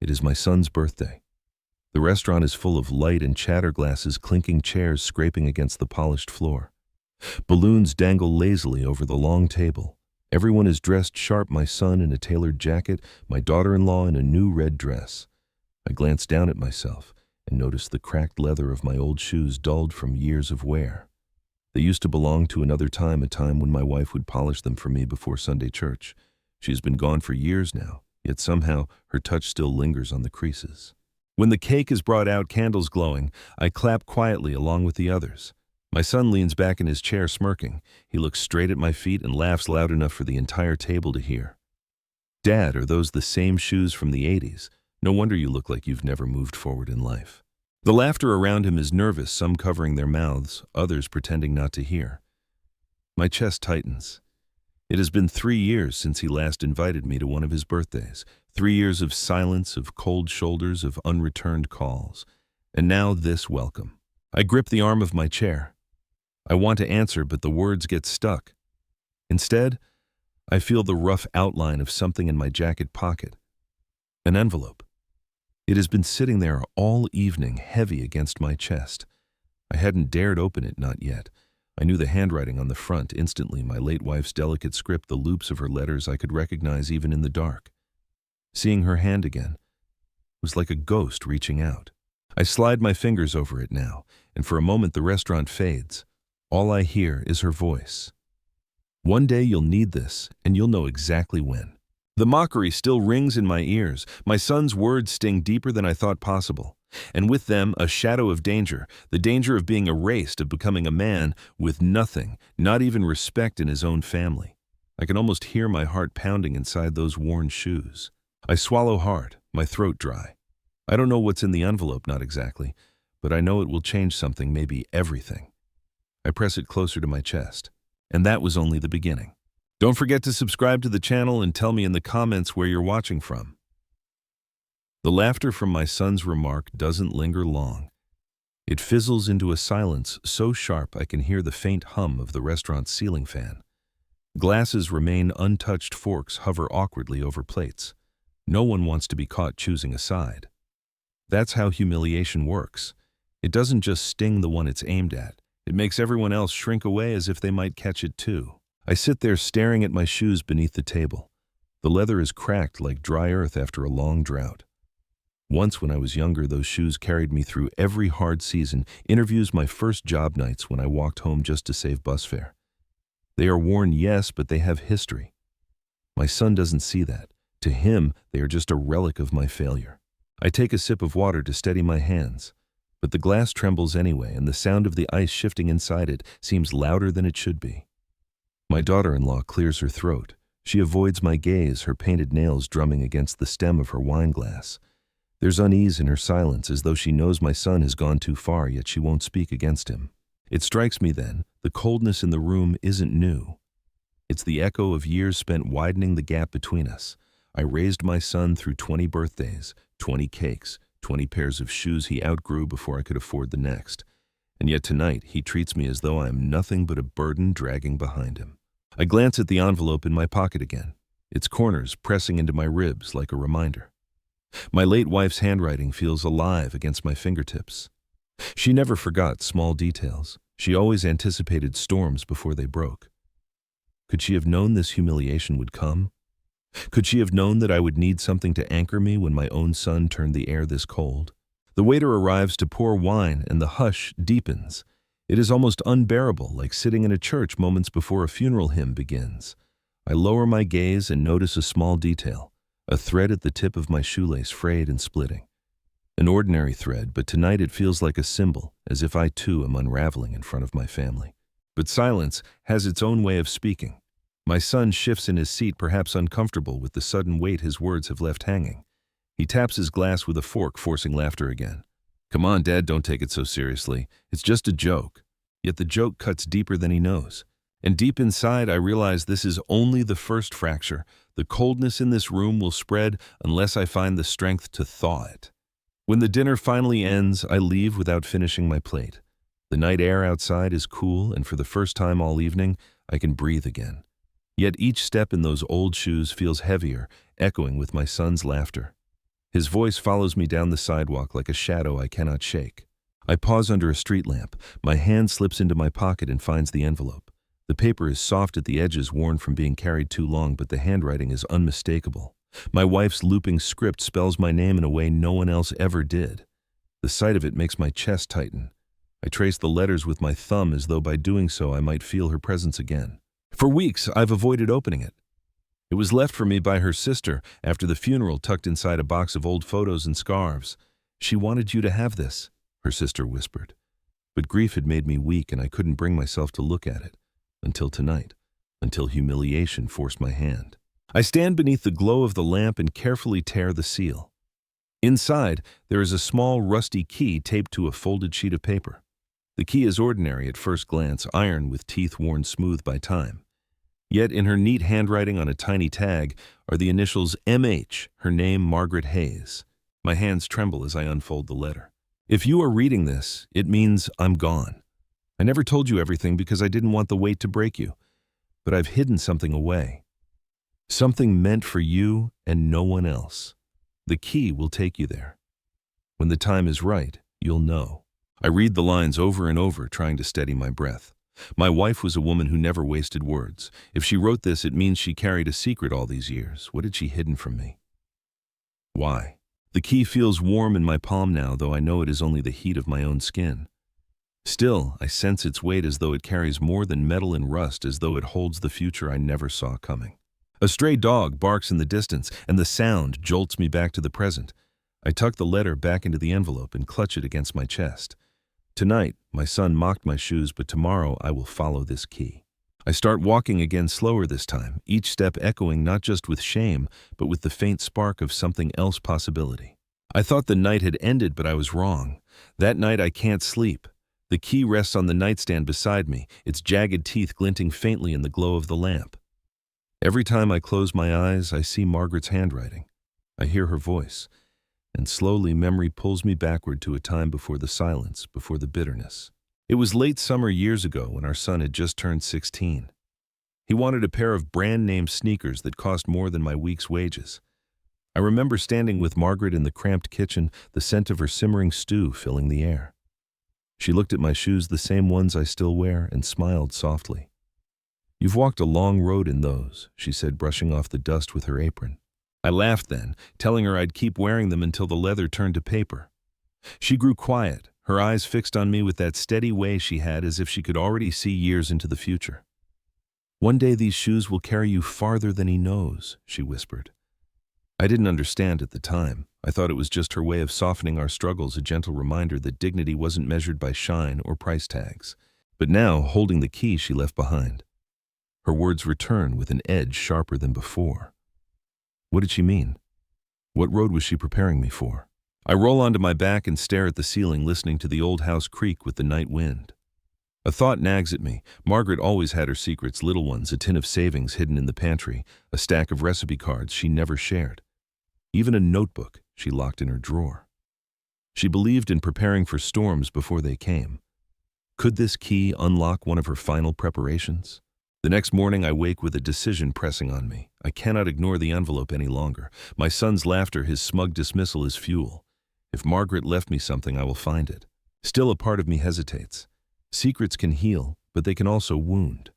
It is my son's birthday. The restaurant is full of light and chatter, glasses clinking, chairs scraping against the polished floor. Balloons dangle lazily over the long table. Everyone is dressed sharp, my son in a tailored jacket, my daughter-in-law in a new red dress. I glance down at myself and notice the cracked leather of my old shoes, dulled from years of wear. They used to belong to another time, a time when my wife would polish them for me before Sunday church. She has been gone for years now, yet somehow her touch still lingers on the creases. When the cake is brought out, candles glowing, I clap quietly along with the others. My son leans back in his chair smirking. He looks straight at my feet and laughs loud enough for the entire table to hear. "Dad, are those the same shoes from the 80s? No wonder you look like you've never moved forward in life." The laughter around him is nervous, some covering their mouths, others pretending not to hear. My chest tightens. It has been 3 years since he last invited me to one of his birthdays. 3 years of silence, of cold shoulders, of unreturned calls. And now this welcome. I grip the arm of my chair. I want to answer, but the words get stuck. Instead, I feel the rough outline of something in my jacket pocket. An envelope. It has been sitting there all evening, heavy against my chest. I hadn't dared open it, not yet. I knew the handwriting on the front instantly, my late wife's delicate script, the loops of her letters I could recognize even in the dark. Seeing her hand again was like a ghost reaching out. I slide my fingers over it now, and for a moment the restaurant fades. All I hear is her voice. "One day you'll need this, and you'll know exactly when." The mockery still rings in my ears. My son's words sting deeper than I thought possible. And with them, a shadow of danger, the danger of being erased, of becoming a man with nothing, not even respect in his own family. I can almost hear my heart pounding inside those worn shoes. I swallow hard, my throat dry. I don't know what's in the envelope, not exactly, but I know it will change something, maybe everything. I press it closer to my chest. And that was only the beginning. Don't forget to subscribe to the channel and tell me in the comments where you're watching from. The laughter from my son's remark doesn't linger long. It fizzles into a silence so sharp I can hear the faint hum of the restaurant's ceiling fan. Glasses remain untouched, forks hover awkwardly over plates. No one wants to be caught choosing a side. That's how humiliation works. It doesn't just sting the one it's aimed at. It makes everyone else shrink away as if they might catch it too. I sit there staring at my shoes beneath the table. The leather is cracked like dry earth after a long drought. Once when I was younger, those shoes carried me through every hard season, interviews, my first job nights when I walked home just to save bus fare. They are worn, yes, but they have history. My son doesn't see that. To him, they are just a relic of my failure. I take a sip of water to steady my hands, but the glass trembles anyway, and the sound of the ice shifting inside it seems louder than it should be. My daughter-in-law clears her throat. She avoids my gaze, her painted nails drumming against the stem of her wine glass. There's unease in her silence, as though she knows my son has gone too far, yet she won't speak against him. It strikes me then, the coldness in the room isn't new. It's the echo of years spent widening the gap between us. I raised my son through 20 birthdays, 20 cakes, 20 pairs of shoes he outgrew before I could afford the next. And yet tonight, he treats me as though I am nothing but a burden dragging behind him. I glance at the envelope in my pocket again, its corners pressing into my ribs like a reminder. My late wife's handwriting feels alive against my fingertips. She never forgot small details. She always anticipated storms before they broke. Could she have known this humiliation would come? Could she have known that I would need something to anchor me when my own son turned the air this cold? The waiter arrives to pour wine, and the hush deepens. It is almost unbearable, like sitting in a church moments before a funeral hymn begins. I lower my gaze and notice a small detail, a thread at the tip of my shoelace frayed and splitting. An ordinary thread, but tonight it feels like a symbol, as if I too am unraveling in front of my family. But silence has its own way of speaking. My son shifts in his seat, perhaps uncomfortable with the sudden weight his words have left hanging. He taps his glass with a fork, forcing laughter again. "Come on, Dad, don't take it so seriously. It's just a joke." Yet the joke cuts deeper than he knows. And deep inside, I realize this is only the first fracture. The coldness in this room will spread unless I find the strength to thaw it. When the dinner finally ends, I leave without finishing my plate. The night air outside is cool, and for the first time all evening, I can breathe again. Yet each step in those old shoes feels heavier, echoing with my son's laughter. His voice follows me down the sidewalk like a shadow I cannot shake. I pause under a street lamp. My hand slips into my pocket and finds the envelope. The paper is soft at the edges, worn from being carried too long, but the handwriting is unmistakable. My wife's looping script spells my name in a way no one else ever did. The sight of it makes my chest tighten. I trace the letters with my thumb as though by doing so I might feel her presence again. For weeks, I've avoided opening it. It was left for me by her sister after the funeral, tucked inside a box of old photos and scarves. "She wanted you to have this," her sister whispered. But grief had made me weak and I couldn't bring myself to look at it. Until tonight, until humiliation forced my hand. I stand beneath the glow of the lamp and carefully tear the seal. Inside, there is a small rusty key taped to a folded sheet of paper. The key is ordinary at first glance, iron with teeth worn smooth by time. Yet in her neat handwriting on a tiny tag are the initials MH, her name Margaret Hayes. My hands tremble as I unfold the letter. If you are reading this, it means I'm gone. I never told you everything because I didn't want the weight to break you, but I've hidden something away. Something meant for you and no one else. The key will take you there. When the time is right, you'll know. I read the lines over and over, trying to steady my breath. My wife was a woman who never wasted words. If she wrote this, it means she carried a secret all these years. What had she hidden from me? Why? The key feels warm in my palm now, though I know it is only the heat of my own skin. Still, I sense its weight as though it carries more than metal and rust, as though it holds the future I never saw coming. A stray dog barks in the distance, and the sound jolts me back to the present. I tuck the letter back into the envelope and clutch it against my chest. Tonight, my son mocked my shoes, but tomorrow I will follow this key. I start walking again, slower this time, each step echoing not just with shame, but with the faint spark of something else possibility. I thought the night had ended, but I was wrong. That night I can't sleep. The key rests on the nightstand beside me, its jagged teeth glinting faintly in the glow of the lamp. Every time I close my eyes, I see Margaret's handwriting. I hear her voice, and slowly memory pulls me backward to a time before the silence, before the bitterness. It was late summer years ago when our son had just turned 16. He wanted a pair of brand-name sneakers that cost more than my week's wages. I remember standing with Margaret in the cramped kitchen, the scent of her simmering stew filling the air. She looked at my shoes, the same ones I still wear, and smiled softly. "You've walked a long road in those," she said, brushing off the dust with her apron. I laughed then, telling her I'd keep wearing them until the leather turned to paper. She grew quiet, her eyes fixed on me with that steady way she had, as if she could already see years into the future. "One day these shoes will carry you farther than he knows," she whispered. I didn't understand at the time. I thought it was just her way of softening our struggles, a gentle reminder that dignity wasn't measured by shine or price tags. But now, holding the key she left behind, her words return with an edge sharper than before. What did she mean? What road was she preparing me for? I roll onto my back and stare at the ceiling, listening to the old house creak with the night wind. A thought nags at me. Margaret always had her secrets, little ones, a tin of savings hidden in the pantry, a stack of recipe cards she never shared. Even a notebook she locked in her drawer. She believed in preparing for storms before they came. Could this key unlock one of her final preparations? The next morning I wake with a decision pressing on me. I cannot ignore the envelope any longer. My son's laughter, his smug dismissal, is fuel. If Margaret left me something, I will find it. Still, a part of me hesitates. Secrets can heal, but they can also wound.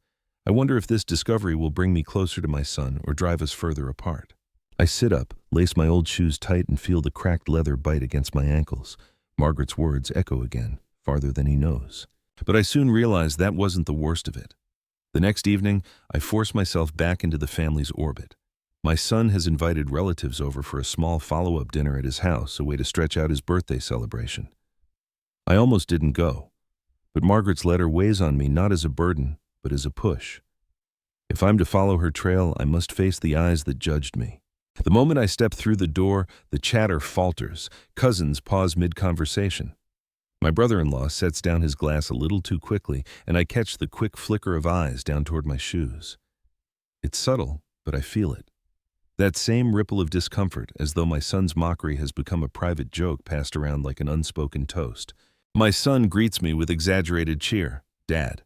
I wonder if this discovery will bring me closer to my son or drive us further apart. I sit up, lace my old shoes tight, and feel the cracked leather bite against my ankles. Margaret's words echo again, farther than he knows. But I soon realize that wasn't the worst of it. The next evening, I force myself back into the family's orbit. My son has invited relatives over for a small follow-up dinner at his house, a way to stretch out his birthday celebration. I almost didn't go, but Margaret's letter weighs on me not as a burden, but as a push. If I'm to follow her trail, I must face the eyes that judged me. The moment I step through the door, the chatter falters. Cousins pause mid-conversation. My brother-in-law sets down his glass a little too quickly, and I catch the quick flicker of eyes down toward my shoes. It's subtle, but I feel it. That same ripple of discomfort, as though my son's mockery has become a private joke passed around like an unspoken toast. My son greets me with exaggerated cheer. "Dad,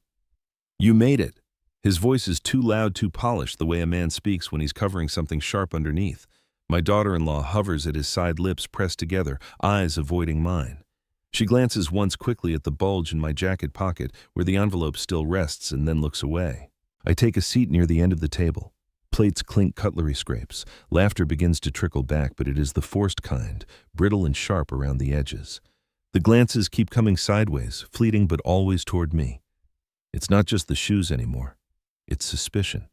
you made it." His voice is too loud, too polished, the way a man speaks when he's covering something sharp underneath. My daughter-in-law hovers at his side, lips pressed together, eyes avoiding mine. She glances once quickly at the bulge in my jacket pocket where the envelope still rests and then looks away. I take a seat near the end of the table. Plates clink, cutlery scrapes. Laughter begins to trickle back, but it is the forced kind, brittle and sharp around the edges. The glances keep coming sideways, fleeting but always toward me. It's not just the shoes anymore. It's suspicion,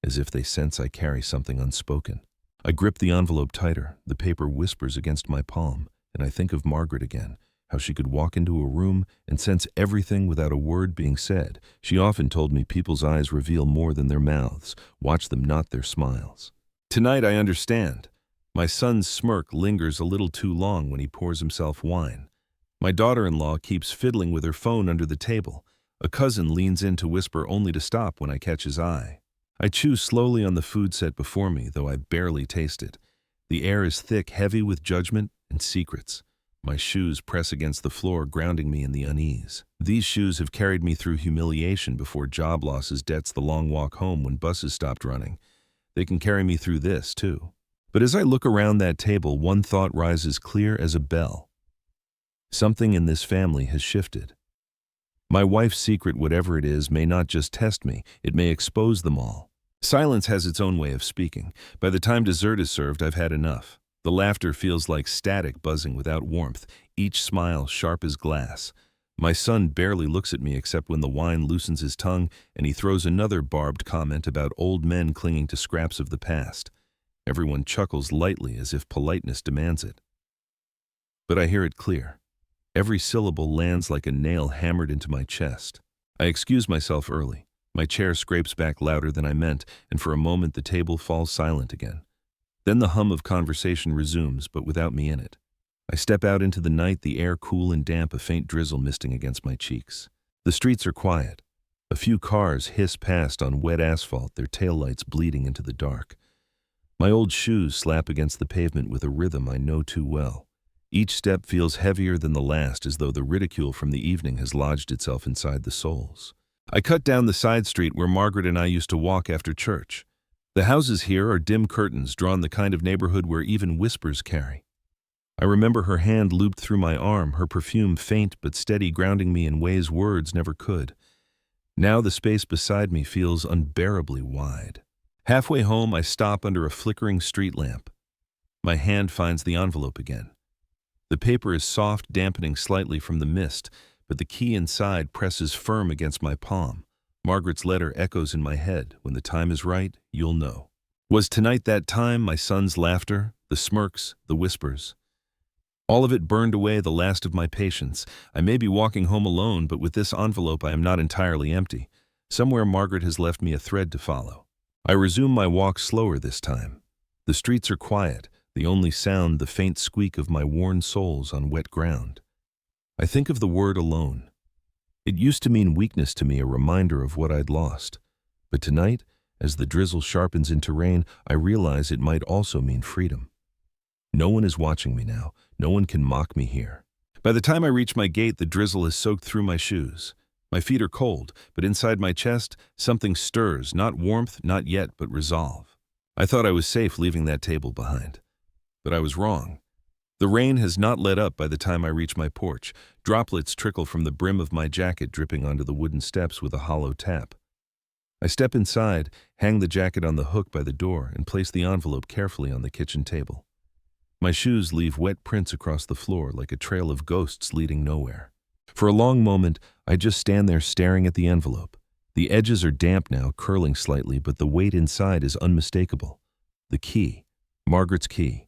as if they sense I carry something unspoken. I grip the envelope tighter. The paper whispers against my palm, and I think of Margaret again, how she could walk into a room and sense everything without a word being said. She often told me people's eyes reveal more than their mouths. Watch them, not their smiles. Tonight I understand. My son's smirk lingers a little too long when he pours himself wine. My daughter-in-law keeps fiddling with her phone under the table. A cousin leans in to whisper, only to stop when I catch his eye. I chew slowly on the food set before me, though I barely taste it. The air is thick, heavy with judgment and secrets. My shoes press against the floor, grounding me in the unease. These shoes have carried me through humiliation before, job losses, debts, the long walk home when buses stopped running. They can carry me through this, too. But as I look around that table, one thought rises clear as a bell. Something in this family has shifted. My wife's secret, whatever it is, may not just test me, it may expose them all. Silence has its own way of speaking. By the time dessert is served, I've had enough. The laughter feels like static buzzing without warmth, each smile sharp as glass. My son barely looks at me except when the wine loosens his tongue and he throws another barbed comment about old men clinging to scraps of the past. Everyone chuckles lightly as if politeness demands it. But I hear it clear. Every syllable lands like a nail hammered into my chest. I excuse myself early. My chair scrapes back louder than I meant, and for a moment the table falls silent again. Then the hum of conversation resumes, but without me in it. I step out into the night, the air cool and damp, a faint drizzle misting against my cheeks. The streets are quiet. A few cars hiss past on wet asphalt, their taillights bleeding into the dark. My old shoes slap against the pavement with a rhythm I know too well. Each step feels heavier than the last, as though the ridicule from the evening has lodged itself inside the soles. I cut down the side street where Margaret and I used to walk after church. The houses here are dim curtains, drawn the kind of neighborhood where even whispers carry. I remember her hand looped through my arm, her perfume faint but steady, grounding me in ways words never could. Now the space beside me feels unbearably wide. Halfway home, I stop under a flickering street lamp. My hand finds the envelope again. The paper is soft, dampening slightly from the mist, but the key inside presses firm against my palm. Margaret's letter echoes in my head. When the time is right, you'll know. Was tonight that time? My son's laughter, the smirks, the whispers. All of it burned away, the last of my patience. I may be walking home alone, but with this envelope I am not entirely empty. Somewhere Margaret has left me a thread to follow. I resume my walk slower this time. The streets are quiet. The only sound, the faint squeak of my worn soles on wet ground. I think of the word alone. It used to mean weakness to me, a reminder of what I'd lost. But tonight, as the drizzle sharpens into rain, I realize it might also mean freedom. No one is watching me now. No one can mock me here. By the time I reach my gate, the drizzle has soaked through my shoes. My feet are cold, but inside my chest, something stirs, not warmth, not yet, but resolve. I thought I was safe leaving that table behind. But I was wrong. The rain has not let up by the time I reach my porch. Droplets trickle from the brim of my jacket, dripping onto the wooden steps with a hollow tap. I step inside, hang the jacket on the hook by the door, and place the envelope carefully on the kitchen table. My shoes leave wet prints across the floor like a trail of ghosts leading nowhere. For a long moment, I just stand there staring at the envelope. The edges are damp now, curling slightly, but the weight inside is unmistakable. The key. Margaret's key.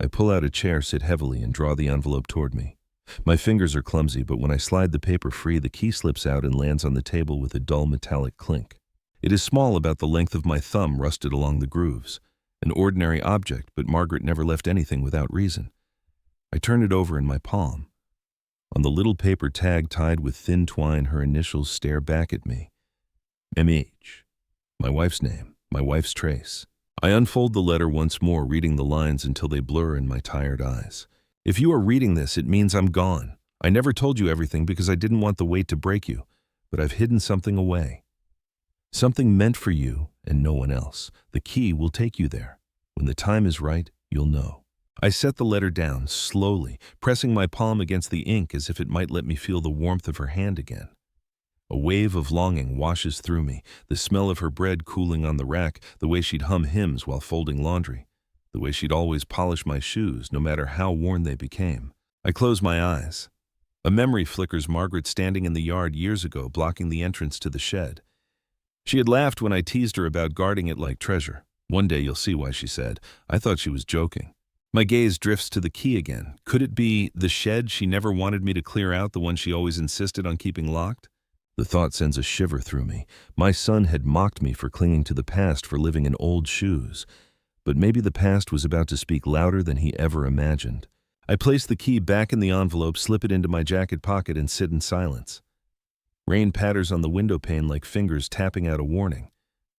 I pull out a chair, sit heavily, and draw the envelope toward me. My fingers are clumsy, but when I slide the paper free, the key slips out and lands on the table with a dull metallic clink. It is small, about the length of my thumb, rusted along the grooves. An ordinary object, but Margaret never left anything without reason. I turn it over in my palm. On the little paper tag tied with thin twine, her initials stare back at me. M.H. My wife's name, my wife's trace. I unfold the letter once more, reading the lines until they blur in my tired eyes. If you are reading this, it means I'm gone. I never told you everything because I didn't want the weight to break you, but I've hidden something away. Something meant for you and no one else. The key will take you there. When the time is right, you'll know. I set the letter down, slowly, pressing my palm against the ink as if it might let me feel the warmth of her hand again. A wave of longing washes through me, the smell of her bread cooling on the rack, the way she'd hum hymns while folding laundry, the way she'd always polish my shoes, no matter how worn they became. I close my eyes. A memory flickers Margaret standing in the yard years ago, blocking the entrance to the shed. She had laughed when I teased her about guarding it like treasure. One day you'll see why, she said. I thought she was joking. My gaze drifts to the key again. Could it be the shed she never wanted me to clear out, the one she always insisted on keeping locked? The thought sends a shiver through me. My son had mocked me for clinging to the past, for living in old shoes. But maybe the past was about to speak louder than he ever imagined. I place the key back in the envelope, slip it into my jacket pocket, and sit in silence. Rain patters on the window pane like fingers tapping out a warning.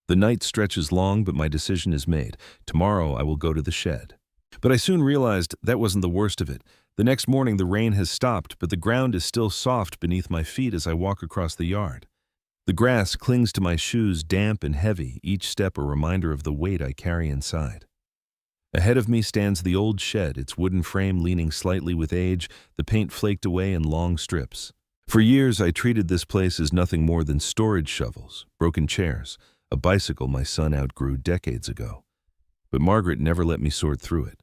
The night stretches long, but my decision is made. Tomorrow I will go to the shed. But I soon realized that wasn't the worst of it. The next morning the rain has stopped, but the ground is still soft beneath my feet as I walk across the yard. The grass clings to my shoes, damp and heavy, each step a reminder of the weight I carry inside. Ahead of me stands the old shed, its wooden frame leaning slightly with age, the paint flaked away in long strips. For years I treated this place as nothing more than storage shovels, broken chairs, a bicycle my son outgrew decades ago. But Margaret never let me sort through it.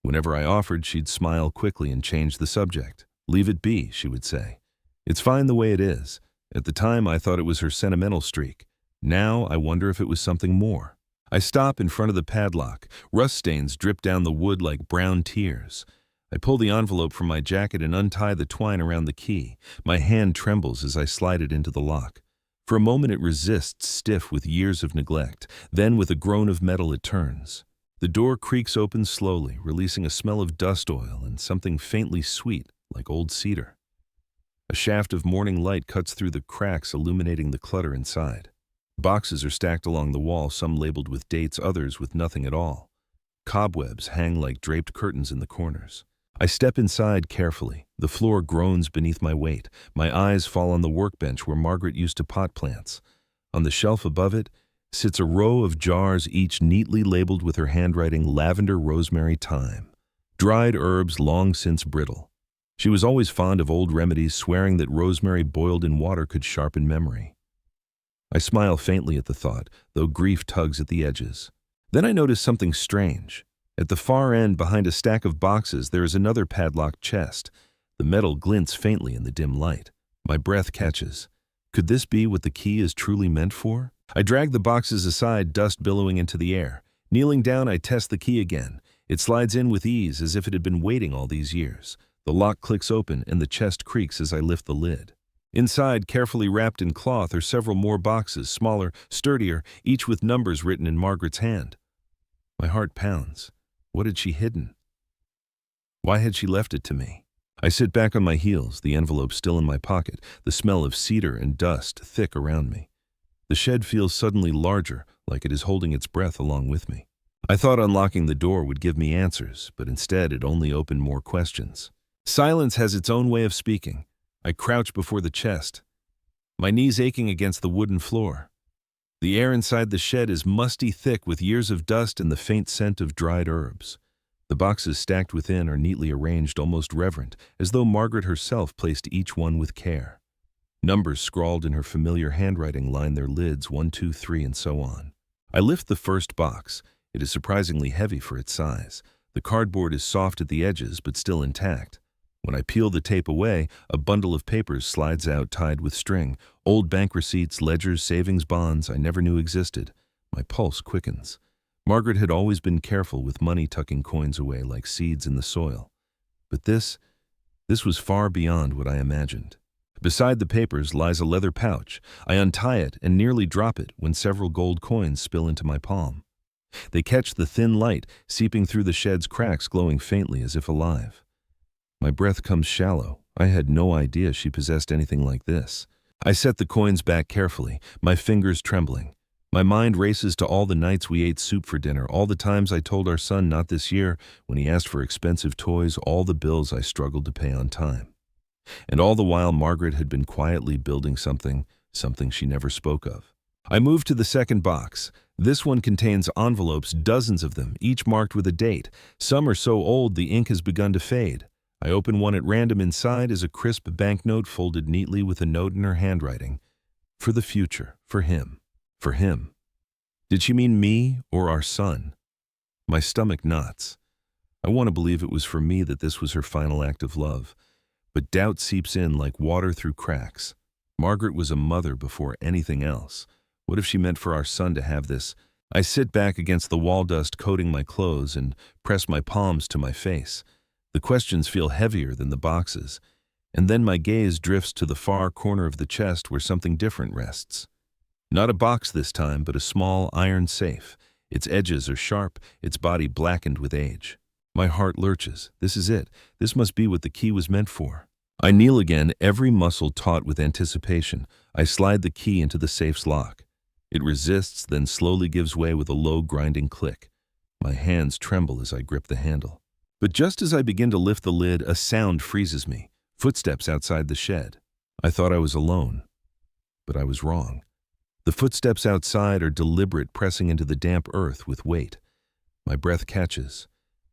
Whenever I offered, she'd smile quickly and change the subject. Leave it be, she would say. It's fine the way it is. At the time, I thought it was her sentimental streak. Now, I wonder if it was something more. I stop in front of the padlock. Rust stains drip down the wood like brown tears. I pull the envelope from my jacket and untie the twine around the key. My hand trembles as I slide it into the lock. For a moment it resists, stiff with years of neglect. Then, with a groan of metal, it turns. The door creaks open slowly, releasing a smell of dust oil and something faintly sweet, like old cedar. A shaft of morning light cuts through the cracks, illuminating the clutter inside. Boxes are stacked along the wall, some labeled with dates, others with nothing at all. Cobwebs hang like draped curtains in the corners. I step inside carefully. The floor groans beneath my weight. My eyes fall on the workbench where Margaret used to pot plants. On the shelf above it sits a row of jars, each neatly labeled with her handwriting, lavender, rosemary, thyme. Dried herbs long since brittle. She was always fond of old remedies, swearing that rosemary boiled in water could sharpen memory. I smile faintly at the thought, though grief tugs at the edges. Then I notice something strange. At the far end, behind a stack of boxes, there is another padlocked chest. The metal glints faintly in the dim light. My breath catches. Could this be what the key is truly meant for? I drag the boxes aside, dust billowing into the air. Kneeling down, I test the key again. It slides in with ease, as if it had been waiting all these years. The lock clicks open, and the chest creaks as I lift the lid. Inside, carefully wrapped in cloth, are several more boxes, smaller, sturdier, each with numbers written in Margaret's hand. My heart pounds. What had she hidden? Why had she left it to me? I sit back on my heels, the envelope still in my pocket, the smell of cedar and dust thick around me. The shed feels suddenly larger, like it is holding its breath along with me. I thought unlocking the door would give me answers, but instead it only opened more questions. Silence has its own way of speaking. I crouch before the chest, my knees aching against the wooden floor. The air inside the shed is musty thick with years of dust and the faint scent of dried herbs. The boxes stacked within are neatly arranged, almost reverent, as though Margaret herself placed each one with care. Numbers scrawled in her familiar handwriting line their lids, 1, 2, 3, and so on. I lift the first box. It is surprisingly heavy for its size. The cardboard is soft at the edges, but still intact. When I peel the tape away, a bundle of papers slides out tied with string. Old bank receipts, ledgers, savings bonds I never knew existed. My pulse quickens. Margaret had always been careful with money, tucking coins away like seeds in the soil. But this was far beyond what I imagined. Beside the papers lies a leather pouch. I untie it and nearly drop it when several gold coins spill into my palm. They catch the thin light, seeping through the shed's cracks, glowing faintly as if alive. My breath comes shallow. I had no idea she possessed anything like this. I set the coins back carefully, my fingers trembling. My mind races to all the nights we ate soup for dinner, all the times I told our son not this year when he asked for expensive toys, all the bills I struggled to pay on time. And all the while Margaret had been quietly building something she never spoke of. I moved to the second box. This one contains envelopes, dozens of them, each marked with a date. Some are so old the ink has begun to fade. I open one at random. Inside is a crisp banknote folded neatly with a note in her handwriting. For the future, for him, for him. Did she mean me or our son? My stomach knots. I want to believe it was for me that this was her final act of love. But doubt seeps in like water through cracks. Margaret was a mother before anything else. What if she meant for our son to have this? I sit back against the wall dust coating my clothes and press my palms to my face. The questions feel heavier than the boxes. And then my gaze drifts to the far corner of the chest where something different rests. Not a box this time, but a small iron safe. Its edges are sharp, its body blackened with age. My heart lurches. This is it. This must be what the key was meant for. I kneel again, every muscle taut with anticipation. I slide the key into the safe's lock. It resists, then slowly gives way with a low, grinding click. My hands tremble as I grip the handle. But just as I begin to lift the lid, a sound freezes me. Footsteps outside the shed. I thought I was alone, but I was wrong. The footsteps outside are deliberate, pressing into the damp earth with weight. My breath catches.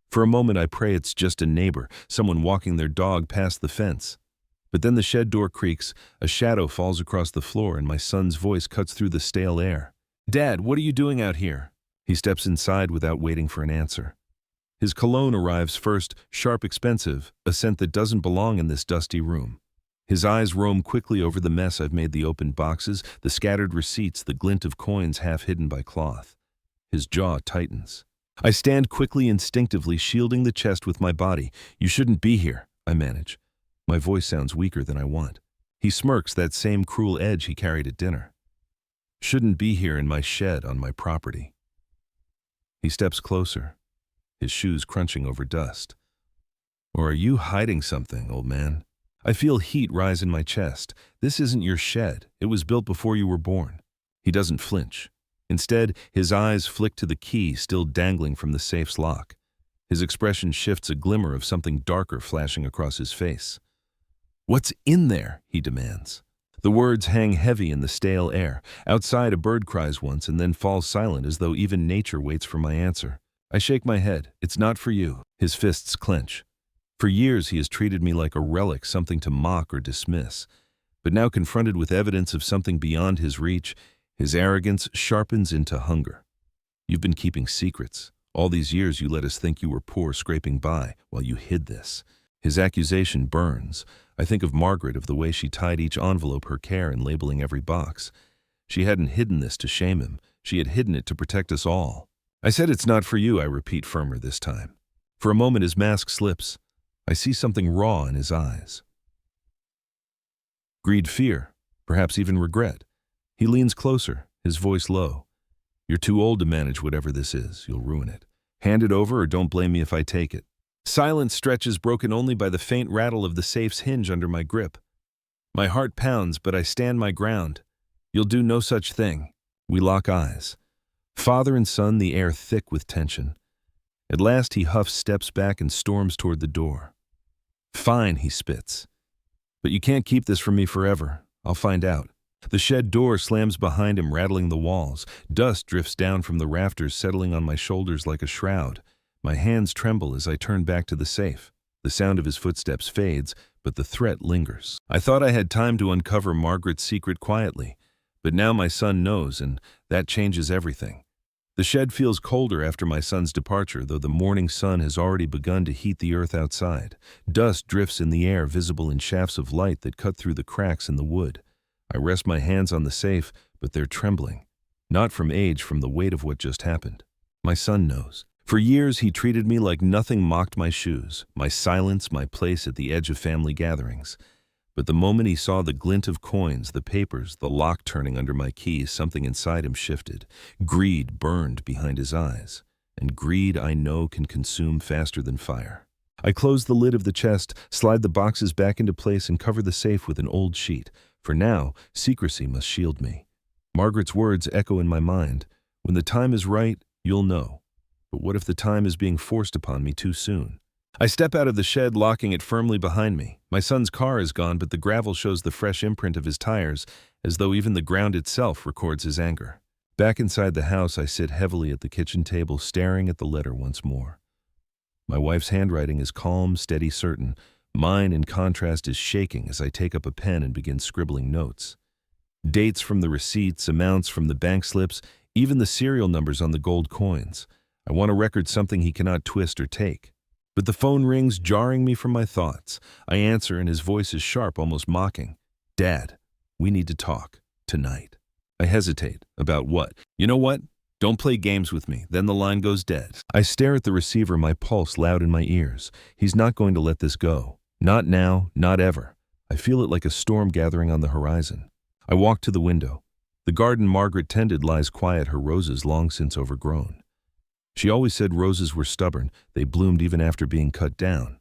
For a moment I pray it's just a neighbor, someone walking their dog past the fence. But then the shed door creaks, a shadow falls across the floor, and my son's voice cuts through the stale air. "Dad, what are you doing out here?" He steps inside without waiting for an answer. His cologne arrives first, sharp, expensive, a scent that doesn't belong in this dusty room. His eyes roam quickly over the mess I've made, the opened boxes, the scattered receipts, the glint of coins half hidden by cloth. His jaw tightens. I stand quickly, instinctively, shielding the chest with my body. "You shouldn't be here," I manage. My voice sounds weaker than I want. He smirks, that same cruel edge he carried at dinner. "Shouldn't be here in my shed on my property." He steps closer, his shoes crunching over dust. "Or are you hiding something, old man?" I feel heat rise in my chest. "This isn't your shed. It was built before you were born." He doesn't flinch. Instead, his eyes flick to the key still dangling from the safe's lock. His expression shifts, a glimmer of something darker flashing across his face. "What's in there?" he demands. The words hang heavy in the stale air. Outside, a bird cries once and then falls silent, as though even nature waits for my answer. I shake my head. "It's not for you." His fists clench. For years he has treated me like a relic, something to mock or dismiss. But now, confronted with evidence of something beyond his reach, his arrogance sharpens into hunger. "You've been keeping secrets. All these years you let us think you were poor, scraping by, while you hid this." His accusation burns. I think of Margaret, of the way she tied each envelope, her care in labeling every box. She hadn't hidden this to shame him. She had hidden it to protect us all. "I said it's not for you," I repeat, firmer this time. For a moment his mask slips. I see something raw in his eyes. Greed, fear, perhaps even regret. He leans closer, his voice low. "You're too old to manage whatever this is. You'll ruin it. Hand it over, or don't blame me if I take it." Silence stretches, broken only by the faint rattle of the safe's hinge under my grip. My heart pounds, but I stand my ground. "You'll do no such thing." We lock eyes. Father and son, the air thick with tension. At last he huffs, steps back, and storms toward the door. "Fine," he spits. "But you can't keep this from me forever. I'll find out." The shed door slams behind him, rattling the walls. Dust drifts down from the rafters, settling on my shoulders like a shroud. My hands tremble as I turn back to the safe. The sound of his footsteps fades, but the threat lingers. I thought I had time to uncover Margaret's secret quietly, but now my son knows, and that changes everything. The shed feels colder after my son's departure, though the morning sun has already begun to heat the earth outside. Dust drifts in the air, visible in shafts of light that cut through the cracks in the wood. I rest my hands on the safe, but they're trembling. Not from age, from the weight of what just happened. My son knows. For years he treated me like nothing, mocked my shoes, my silence, my place at the edge of family gatherings. But the moment he saw the glint of coins, the papers, the lock turning under my keys, something inside him shifted. Greed burned behind his eyes. And greed, I know, can consume faster than fire. I close the lid of the chest, slide the boxes back into place, and cover the safe with an old sheet. For now, secrecy must shield me. Margaret's words echo in my mind. "When the time is right, you'll know." But what if the time is being forced upon me too soon? I step out of the shed, locking it firmly behind me. My son's car is gone, but the gravel shows the fresh imprint of his tires, as though even the ground itself records his anger. Back inside the house, I sit heavily at the kitchen table, staring at the letter once more. My wife's handwriting is calm, steady, certain. Mine, in contrast, is shaking as I take up a pen and begin scribbling notes. Dates from the receipts, amounts from the bank slips, even the serial numbers on the gold coins. I want to record something he cannot twist or take. But the phone rings, jarring me from my thoughts. I answer, and his voice is sharp, almost mocking. "Dad, we need to talk. Tonight." I hesitate. About what? "You know what? Don't play games with me." Then the line goes dead. I stare at the receiver, my pulse loud in my ears. He's not going to let this go. Not now, not ever. I feel it like a storm gathering on the horizon. I walk to the window. The garden Margaret tended lies quiet, her roses long since overgrown. She always said roses were stubborn. They bloomed even after being cut down.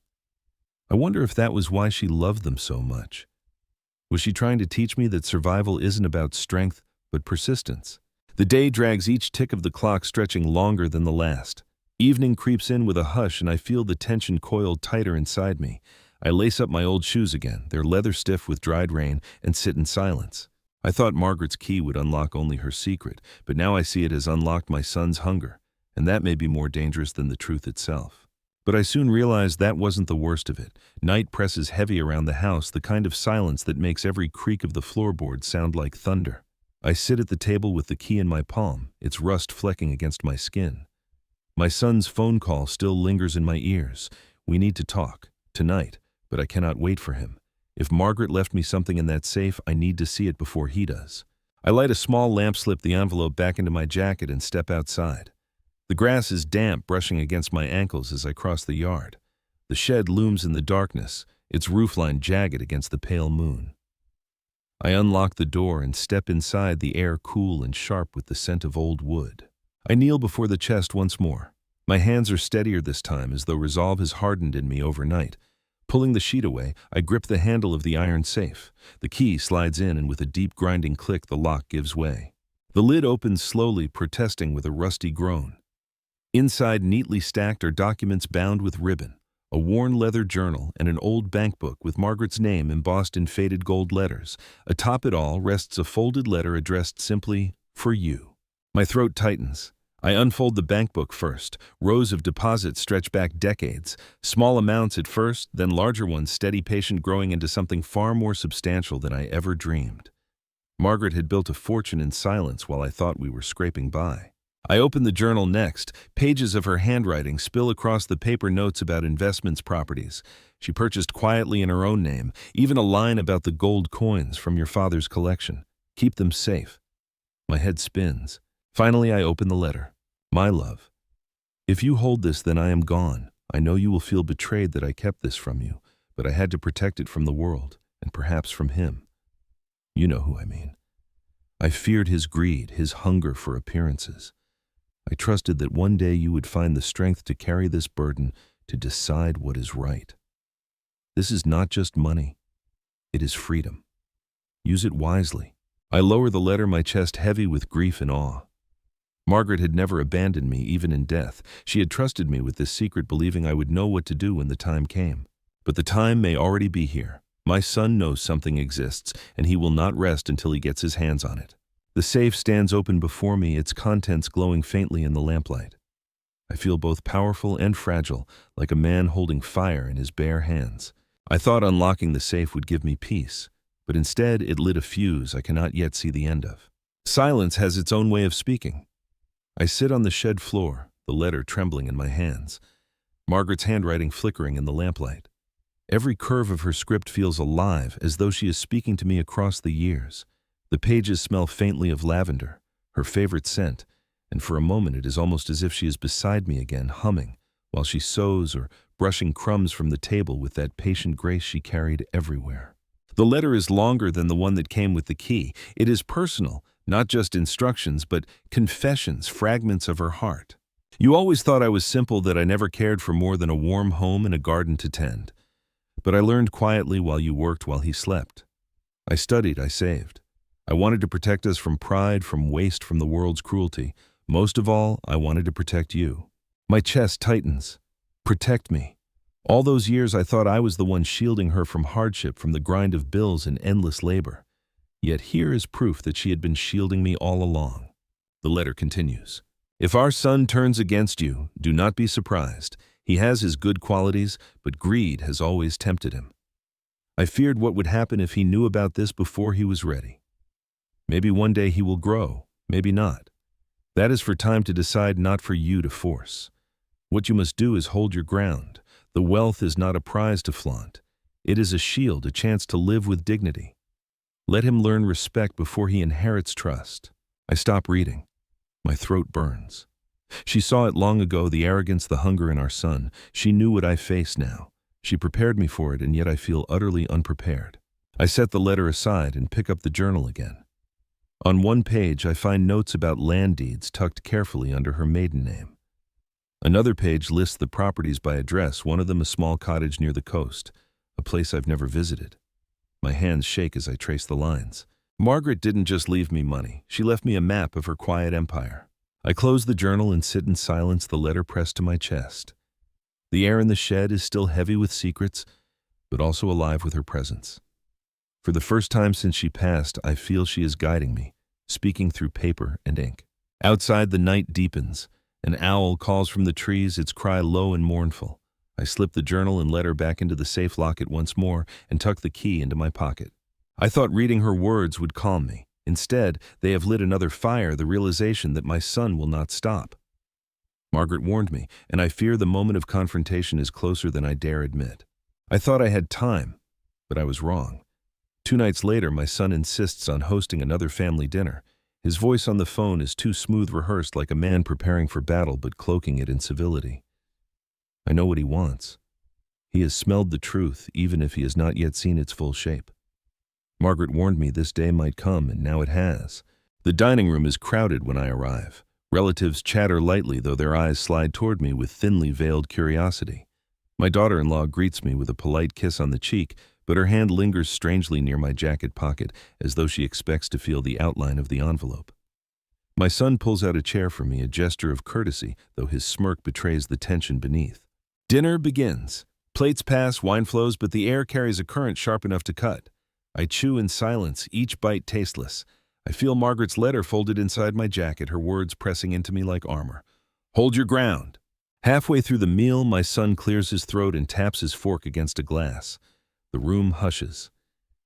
I wonder if that was why she loved them so much. Was she trying to teach me that survival isn't about strength, but persistence? The day drags, each tick of the clock stretching longer than the last. Evening creeps in with a hush, and I feel the tension coiled tighter inside me. I lace up my old shoes again, their leather stiff with dried rain, and sit in silence. I thought Margaret's key would unlock only her secret, but now I see it has unlocked my son's hunger, and that may be more dangerous than the truth itself. But I soon realized that wasn't the worst of it. Night presses heavy around the house, the kind of silence that makes every creak of the floorboard sound like thunder. I sit at the table with the key in my palm, its rust flecking against my skin. My son's phone call still lingers in my ears. We need to talk, tonight, but I cannot wait for him. If Margaret left me something in that safe, I need to see it before he does. I light a small lamp, slip the envelope back into my jacket, and step outside. The grass is damp, brushing against my ankles as I cross the yard. The shed looms in the darkness, its roofline jagged against the pale moon. I unlock the door and step inside, the air cool and sharp with the scent of old wood. I kneel before the chest once more. My hands are steadier this time, as though resolve has hardened in me overnight. Pulling the sheet away, I grip the handle of the iron safe. The key slides in, and with a deep grinding click, the lock gives way. The lid opens slowly, protesting with a rusty groan. Inside, neatly stacked, are documents bound with ribbon, a worn leather journal, and an old bank book with Margaret's name embossed in faded gold letters. Atop it all rests a folded letter addressed simply, "For you." My throat tightens. I unfold the bank book first. Rows of deposits stretch back decades. Small amounts at first, then larger ones, steady, patient, growing into something far more substantial than I ever dreamed. Margaret had built a fortune in silence while I thought we were scraping by. I open the journal next. Pages of her handwriting spill across the paper, notes about investments, properties she purchased quietly in her own name, even a line about the gold coins from your father's collection. Keep them safe. My head spins. Finally, I open the letter. My love, if you hold this, then I am gone. I know you will feel betrayed that I kept this from you, but I had to protect it from the world, and perhaps from him. You know who I mean. I feared his greed, his hunger for appearances. I trusted that one day you would find the strength to carry this burden, to decide what is right. This is not just money. It is freedom. Use it wisely. I lower the letter, my chest heavy with grief and awe. Margaret had never abandoned me, even in death. She had trusted me with this secret, believing I would know what to do when the time came. But the time may already be here. My son knows something exists, and he will not rest until he gets his hands on it. The safe stands open before me, its contents glowing faintly in the lamplight. I feel both powerful and fragile, like a man holding fire in his bare hands. I thought unlocking the safe would give me peace, but instead it lit a fuse I cannot yet see the end of. Silence has its own way of speaking. I sit on the shed floor, the letter trembling in my hands, Margaret's handwriting flickering in the lamplight. Every curve of her script feels alive, as though she is speaking to me across the years. The pages smell faintly of lavender, her favorite scent, and for a moment it is almost as if she is beside me again, humming, while she sews or brushing crumbs from the table with that patient grace she carried everywhere. The letter is longer than the one that came with the key. It is personal, not just instructions, but confessions, fragments of her heart. You always thought I was simple, that I never cared for more than a warm home and a garden to tend. But I learned quietly while you worked, while he slept. I studied, I saved. I wanted to protect us from pride, from waste, from the world's cruelty. Most of all, I wanted to protect you. My chest tightens. Protect me. All those years I thought I was the one shielding her from hardship, from the grind of bills and endless labor. Yet here is proof that she had been shielding me all along. The letter continues. If our son turns against you, do not be surprised. He has his good qualities, but greed has always tempted him. I feared what would happen if he knew about this before he was ready. Maybe one day he will grow, maybe not. That is for time to decide, not for you to force. What you must do is hold your ground. The wealth is not a prize to flaunt. It is a shield, a chance to live with dignity. Let him learn respect before he inherits trust. I stop reading. My throat burns. She saw it long ago, the arrogance, the hunger in our son. She knew what I face now. She prepared me for it, and yet I feel utterly unprepared. I set the letter aside and pick up the journal again. On one page, I find notes about land deeds tucked carefully under her maiden name. Another page lists the properties by address, one of them a small cottage near the coast, a place I've never visited. My hands shake as I trace the lines. Margaret didn't just leave me money. She left me a map of her quiet empire. I close the journal and sit in silence, the letter pressed to my chest. The air in the shed is still heavy with secrets, but also alive with her presence. For the first time since she passed, I feel she is guiding me, speaking through paper and ink. Outside, the night deepens. An owl calls from the trees, its cry low and mournful. I slip the journal and letter back into the safe locket once more and tuck the key into my pocket. I thought reading her words would calm me. Instead, they have lit another fire, the realization that my son will not stop. Margaret warned me, and I fear the moment of confrontation is closer than I dare admit. I thought I had time, but I was wrong. 2 nights later, my son insists on hosting another family dinner. His voice on the phone is too smooth, rehearsed, like a man preparing for battle but cloaking it in civility. I know what he wants. He has smelled the truth, even if he has not yet seen its full shape. Margaret warned me this day might come, and now it has. The dining room is crowded when I arrive. Relatives chatter lightly, though their eyes slide toward me with thinly veiled curiosity. My daughter-in-law greets me with a polite kiss on the cheek, but her hand lingers strangely near my jacket pocket, as though she expects to feel the outline of the envelope. My son pulls out a chair for me, a gesture of courtesy, though his smirk betrays the tension beneath. Dinner begins. Plates pass, wine flows, but the air carries a current sharp enough to cut. I chew in silence, each bite tasteless. I feel Margaret's letter folded inside my jacket, her words pressing into me like armor. Hold your ground. Halfway through the meal, my son clears his throat and taps his fork against a glass. The room hushes.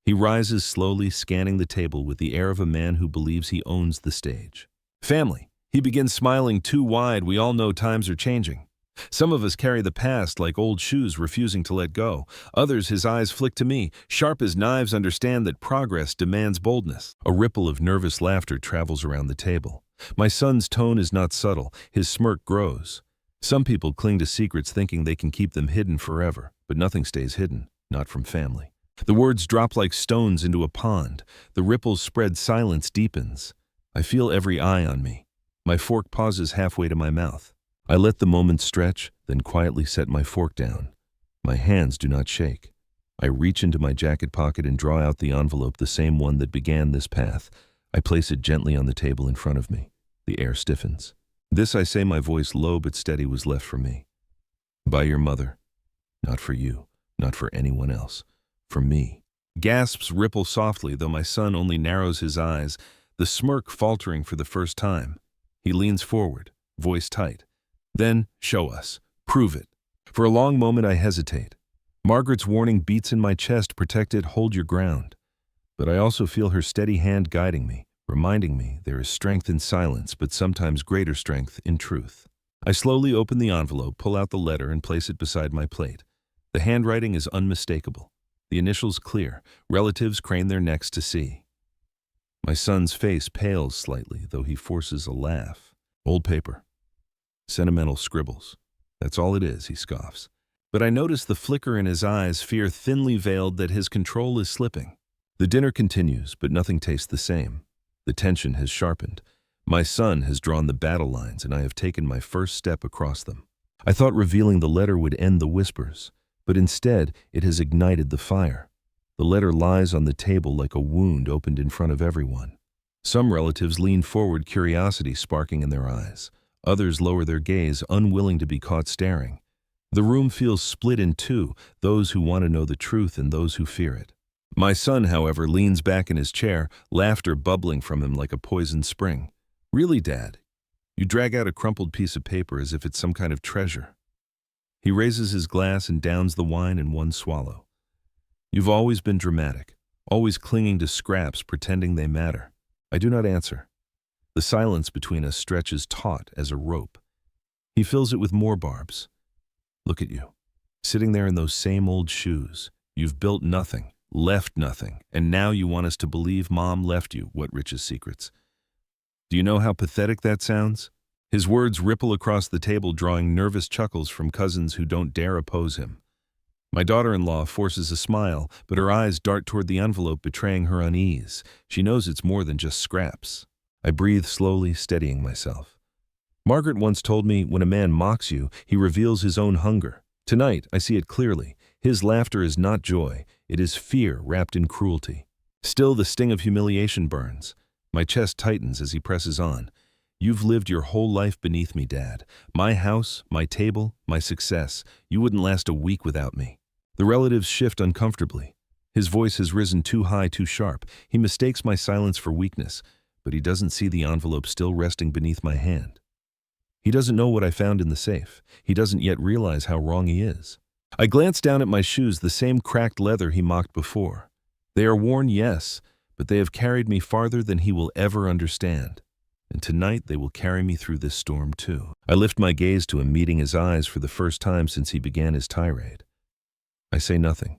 He rises slowly, scanning the table with the air of a man who believes he owns the stage. Family. He begins smiling too wide. We all know times are changing. Some of us carry the past like old shoes, refusing to let go. Others, his eyes flick to me, sharp as knives, understand that progress demands boldness. A ripple of nervous laughter travels around the table. My son's tone is not subtle. His smirk grows. Some people cling to secrets thinking they can keep them hidden forever, but nothing stays hidden, not from family. The words drop like stones into a pond. The ripples spread, silence deepens. I feel every eye on me. My fork pauses halfway to my mouth. I let the moment stretch, then quietly set my fork down. My hands do not shake. I reach into my jacket pocket and draw out the envelope, the same one that began this path. I place it gently on the table in front of me. The air stiffens. This, I say, my voice low but steady, was left for me. By your mother. Not for you, not for anyone else. For me. Gasps ripple softly, though my son only narrows his eyes, the smirk faltering for the first time. He leans forward, voice tight. Then, show us. Prove it. For a long moment I hesitate. Margaret's warning beats in my chest, protect it, hold your ground. But I also feel her steady hand guiding me, reminding me there is strength in silence, but sometimes greater strength in truth. I slowly open the envelope, pull out the letter, and place it beside my plate. The handwriting is unmistakable. The initials clear. Relatives crane their necks to see. My son's face pales slightly, though he forces a laugh. Old paper. Sentimental scribbles. That's all it is, he scoffs. But I notice the flicker in his eyes, fear thinly veiled that his control is slipping. The dinner continues, but nothing tastes the same. The tension has sharpened. My son has drawn the battle lines, and I have taken my first step across them. I thought revealing the letter would end the whispers, but instead it has ignited the fire. The letter lies on the table like a wound opened in front of everyone. Some relatives lean forward, curiosity sparking in their eyes. Others lower their gaze, unwilling to be caught staring. The room feels split in two, those who want to know the truth and those who fear it. My son, however, leans back in his chair, laughter bubbling from him like a poisoned spring. Really, Dad? You drag out a crumpled piece of paper as if it's some kind of treasure. He raises his glass and downs the wine in one swallow. You've always been dramatic, always clinging to scraps, pretending they matter. I do not answer. The silence between us stretches taut as a rope. He fills it with more barbs. Look at you, sitting there in those same old shoes. You've built nothing, left nothing, and now you want us to believe Mom left you what richest secrets. Do you know how pathetic that sounds? His words ripple across the table, drawing nervous chuckles from cousins who don't dare oppose him. My daughter-in-law forces a smile, but her eyes dart toward the envelope, betraying her unease. She knows it's more than just scraps. I breathe slowly, steadying myself. Margaret once told me, when a man mocks you, he reveals his own hunger. Tonight, I see it clearly. His laughter is not joy. It is fear wrapped in cruelty. Still, the sting of humiliation burns. My chest tightens as he presses on. You've lived your whole life beneath me, Dad. My house, my table, my success. You wouldn't last a week without me. The relatives shift uncomfortably. His voice has risen too high, too sharp. He mistakes my silence for weakness, but he doesn't see the envelope still resting beneath my hand. He doesn't know what I found in the safe. He doesn't yet realize how wrong he is. I glance down at my shoes, the same cracked leather he mocked before. They are worn, yes, but they have carried me farther than he will ever understand. And tonight they will carry me through this storm too. I lift my gaze to him, meeting his eyes for the first time since he began his tirade. I say nothing.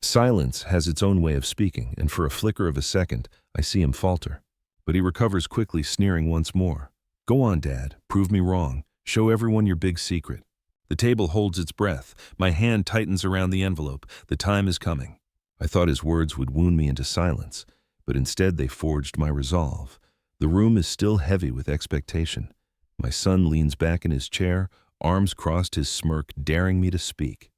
Silence has its own way of speaking, and for a flicker of a second, I see him falter. But he recovers quickly, sneering once more. Go on, Dad. Prove me wrong. Show everyone your big secret. The table holds its breath. My hand tightens around the envelope. The time is coming. I thought his words would wound me into silence, but instead they forged my resolve. The room is still heavy with expectation. My son leans back in his chair, arms crossed, his smirk daring me to speak.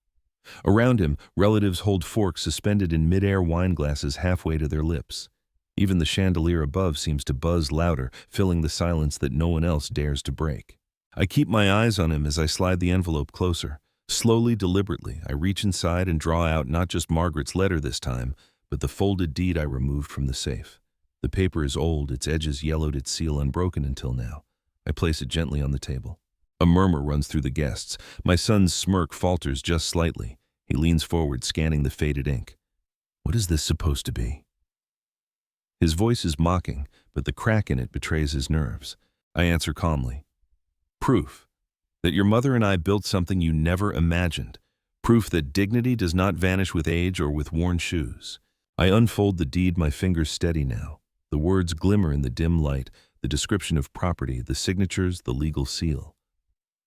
Around him, relatives hold forks suspended in mid-air wine glasses halfway to their lips. Even the chandelier above seems to buzz louder, filling the silence that no one else dares to break. I keep my eyes on him as I slide the envelope closer. Slowly, deliberately, I reach inside and draw out not just Margaret's letter this time, but the folded deed I removed from the safe. The paper is old, its edges yellowed, its seal unbroken until now. I place it gently on the table. A murmur runs through the guests. My son's smirk falters just slightly. He leans forward, scanning the faded ink. What is this supposed to be? His voice is mocking, but the crack in it betrays his nerves. I answer calmly. Proof that your mother and I built something you never imagined. Proof that dignity does not vanish with age or with worn shoes. I unfold the deed, my fingers steady now. The words glimmer in the dim light, the description of property, the signatures, the legal seal.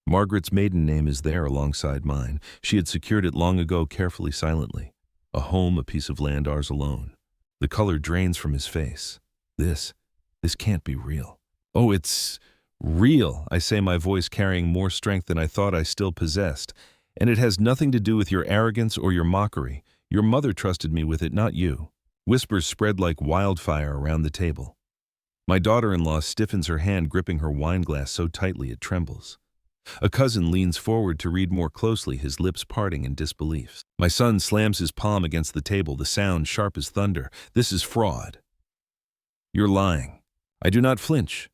Margaret's maiden name is there alongside mine. She had secured it long ago, carefully, silently. A home, a piece of land, ours alone. The color drains from his face. This can't be real. Oh, it's real, I say, my voice carrying more strength than I thought I still possessed. And it has nothing to do with your arrogance or your mockery. Your mother trusted me with it, not you. Whispers spread like wildfire around the table. My daughter-in-law stiffens her hand, gripping her wine glass so tightly it trembles. A cousin leans forward to read more closely, his lips parting in disbelief. My son slams his palm against the table, the sound sharp as thunder. This is fraud. You're lying. I do not flinch.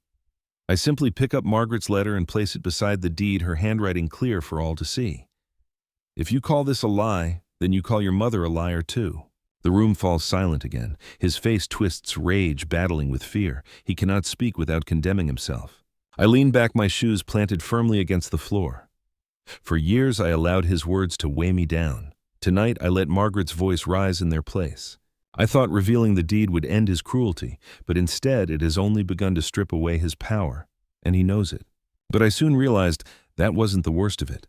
I simply pick up Margaret's letter and place it beside the deed, her handwriting clear for all to see. If you call this a lie, then you call your mother a liar too. The room falls silent again. His face twists, rage battling with fear. He cannot speak without condemning himself. I lean back, my shoes planted firmly against the floor. For years I allowed his words to weigh me down. Tonight I let Margaret's voice rise in their place. I thought revealing the deed would end his cruelty, but instead it has only begun to strip away his power, and he knows it. But I soon realized that wasn't the worst of it.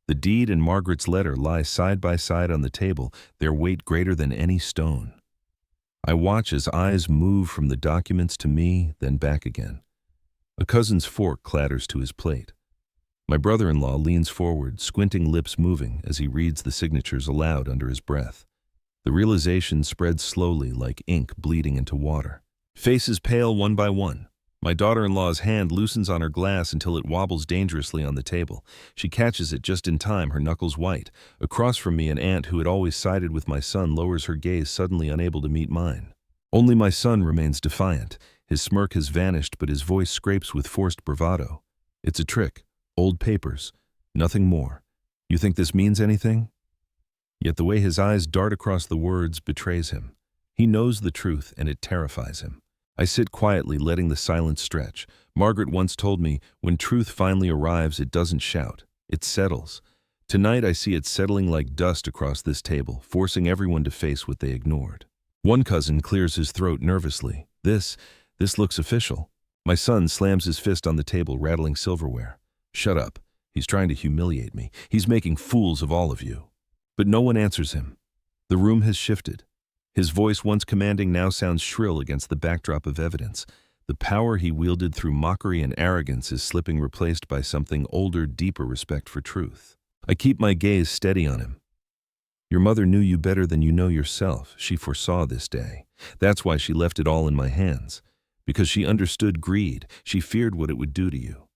The deed and Margaret's letter lie side by side on the table, their weight greater than any stone. I watch as eyes move from the documents to me, then back again. A cousin's fork clatters to his plate. My brother-in-law leans forward, squinting, lips moving as he reads the signatures aloud under his breath. The realization spreads slowly like ink bleeding into water. Faces pale one by one. My daughter-in-law's hand loosens on her glass until it wobbles dangerously on the table. She catches it just in time, her knuckles white. Across from me, an aunt who had always sided with my son lowers her gaze, suddenly unable to meet mine. Only my son remains defiant. His smirk has vanished, but his voice scrapes with forced bravado. It's a trick. Old papers. Nothing more. You think this means anything? Yet the way his eyes dart across the words betrays him. He knows the truth, and it terrifies him. I sit quietly, letting the silence stretch. Margaret once told me, when truth finally arrives, it doesn't shout. It settles. Tonight I see it settling like dust across this table, forcing everyone to face what they ignored. One cousin clears his throat nervously. This looks official. My son slams his fist on the table, rattling silverware. Shut up. He's trying to humiliate me. He's making fools of all of you. But no one answers him. The room has shifted. His voice, once commanding, now sounds shrill against the backdrop of evidence. The power he wielded through mockery and arrogance is slipping, replaced by something older, deeper respect for truth. I keep my gaze steady on him. Your mother knew you better than you know yourself. She foresaw this day. That's why she left it all in my hands. Because she understood greed. She feared what it would do to you.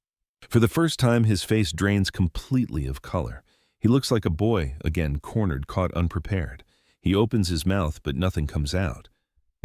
For the first time, his face drains completely of color. He looks like a boy, again cornered, caught unprepared. He opens his mouth, but nothing comes out.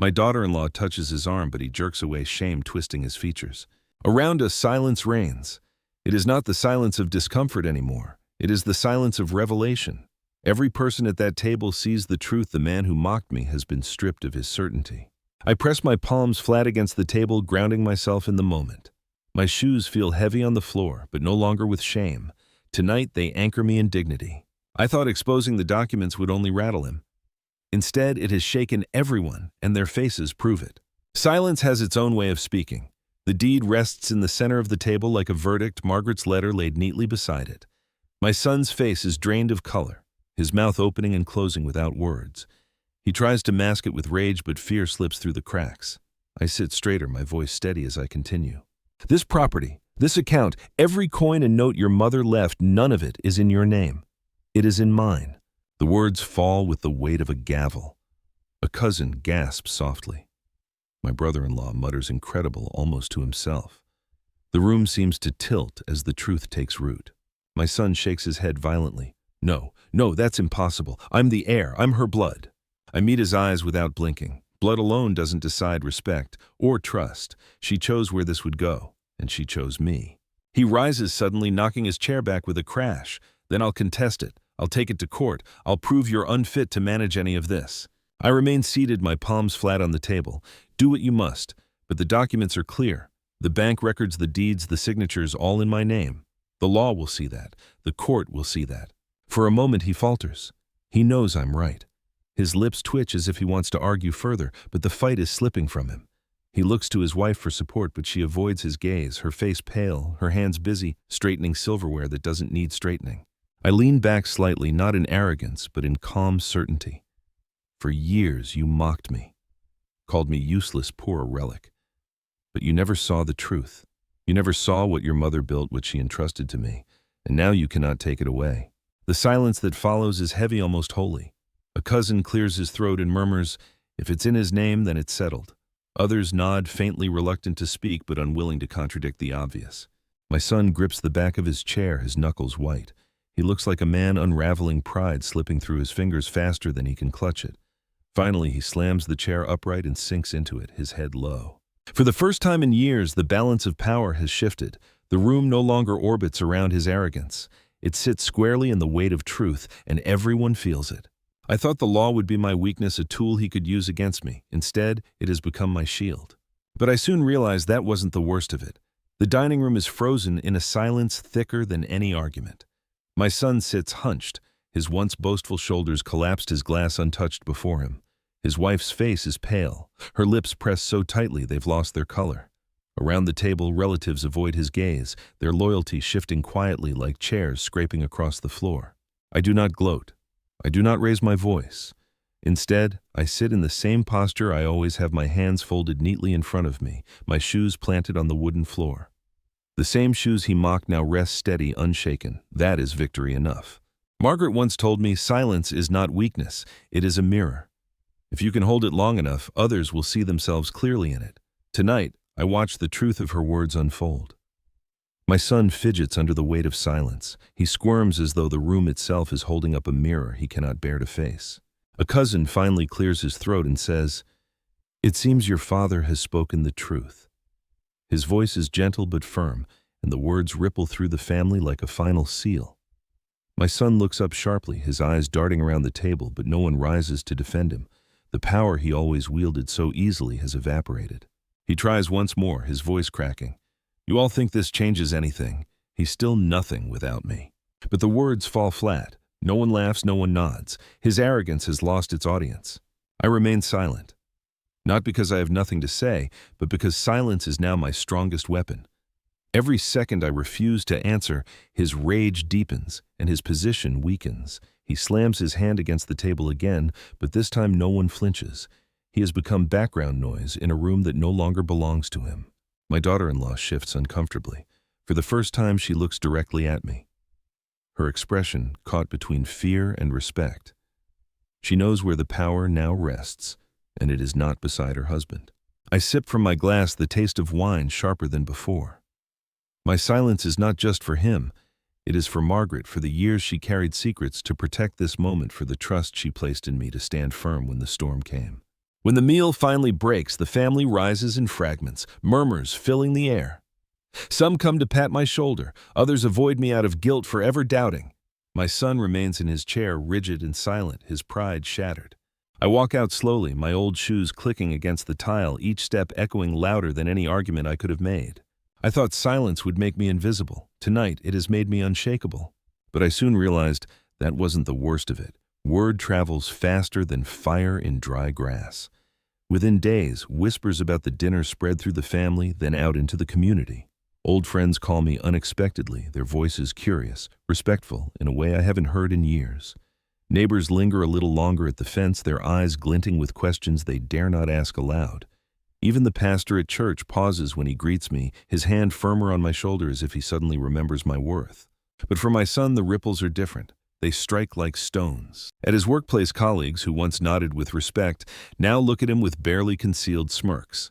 My daughter-in-law touches his arm, but he jerks away, shame twisting his features. Around us, silence reigns. It is not the silence of discomfort anymore. It is the silence of revelation. Every person at that table sees the truth. The man who mocked me has been stripped of his certainty. I press my palms flat against the table, grounding myself in the moment. My shoes feel heavy on the floor, but no longer with shame. Tonight, they anchor me in dignity. I thought exposing the documents would only rattle him. Instead, it has shaken everyone, and their faces prove it. Silence has its own way of speaking. The deed rests in the center of the table like a verdict, Margaret's letter laid neatly beside it. My son's face is drained of color, his mouth opening and closing without words. He tries to mask it with rage, but fear slips through the cracks. I sit straighter, my voice steady as I continue. This property, this account, every coin and note your mother left, none of it is in your name. It is in mine. The words fall with the weight of a gavel. A cousin gasps softly. My brother-in-law mutters incredible, almost to himself. The room seems to tilt as the truth takes root. My son shakes his head violently. No, that's impossible. I'm the heir. I'm her blood. I meet his eyes without blinking. Blood alone doesn't decide respect or trust. She chose where this would go, and she chose me. He rises suddenly, knocking his chair back with a crash. Then I'll contest it. I'll take it to court. I'll prove you're unfit to manage any of this. I remain seated, my palms flat on the table. Do what you must, but the documents are clear. The bank records, the deeds, the signatures, all in my name. The law will see that. The court will see that. For a moment he falters. He knows I'm right. His lips twitch as if he wants to argue further, but the fight is slipping from him. He looks to his wife for support, but she avoids his gaze, her face pale, her hands busy, straightening silverware that doesn't need straightening. I lean back slightly, not in arrogance, but in calm certainty. For years you mocked me, called me useless, poor relic. But you never saw the truth. You never saw what your mother built, what she entrusted to me, and now you cannot take it away. The silence that follows is heavy, almost holy. A cousin clears his throat and murmurs, if it's in his name, then it's settled. Others nod, faintly reluctant to speak, but unwilling to contradict the obvious. My son grips the back of his chair, his knuckles white. He looks like a man unraveling, pride slipping through his fingers faster than he can clutch it. Finally, he slams the chair upright and sinks into it, his head low. For the first time in years, the balance of power has shifted. The room no longer orbits around his arrogance. It sits squarely in the weight of truth, and everyone feels it. I thought the law would be my weakness, a tool he could use against me. Instead, it has become my shield. But I soon realized that wasn't the worst of it. The dining room is frozen in a silence thicker than any argument. My son sits hunched, his once boastful shoulders collapsed, his glass untouched before him. His wife's face is pale, her lips pressed so tightly they've lost their color. Around the table, relatives avoid his gaze, their loyalty shifting quietly like chairs scraping across the floor. I do not gloat. I do not raise my voice. Instead, I sit in the same posture I always have, my hands folded neatly in front of me, my shoes planted on the wooden floor. The same shoes he mocked now rest steady, unshaken. That is victory enough. Margaret once told me, silence is not weakness, it is a mirror. If you can hold it long enough, others will see themselves clearly in it. Tonight, I watch the truth of her words unfold. My son fidgets under the weight of silence. He squirms as though the room itself is holding up a mirror he cannot bear to face. A cousin finally clears his throat and says, It seems your father has spoken the truth. His voice is gentle but firm, and the words ripple through the family like a final seal. My son looks up sharply, his eyes darting around the table, but no one rises to defend him. The power he always wielded so easily has evaporated. He tries once more, his voice cracking. You all think this changes anything. He's still nothing without me. But the words fall flat. No one laughs, no one nods. His arrogance has lost its audience. I remain silent. Not because I have nothing to say, but because silence is now my strongest weapon. Every second I refuse to answer, his rage deepens and his position weakens. He slams his hand against the table again, but this time no one flinches. He has become background noise in a room that no longer belongs to him. My daughter-in-law shifts uncomfortably. For the first time, she looks directly at me. Her expression caught between fear and respect. She knows where the power now rests, and it is not beside her husband. I sip from my glass, the taste of wine sharper than before. My silence is not just for him. It is for Margaret, for the years she carried secrets to protect this moment, for the trust she placed in me to stand firm when the storm came. When the meal finally breaks, the family rises in fragments, murmurs filling the air. Some come to pat my shoulder, others avoid me out of guilt for ever doubting. My son remains in his chair, rigid and silent, his pride shattered. I walk out slowly, my old shoes clicking against the tile, each step echoing louder than any argument I could have made. I thought silence would make me invisible. Tonight, it has made me unshakable. But I soon realized that wasn't the worst of it. Word travels faster than fire in dry grass. Within days, whispers about the dinner spread through the family, then out into the community. Old friends call me unexpectedly, their voices curious, respectful, in a way I haven't heard in years. Neighbors linger a little longer at the fence, their eyes glinting with questions they dare not ask aloud. Even the pastor at church pauses when he greets me, his hand firmer on my shoulder as if he suddenly remembers my worth. But for my son, the ripples are different. They strike like stones. At his workplace, colleagues who once nodded with respect now look at him with barely concealed smirks.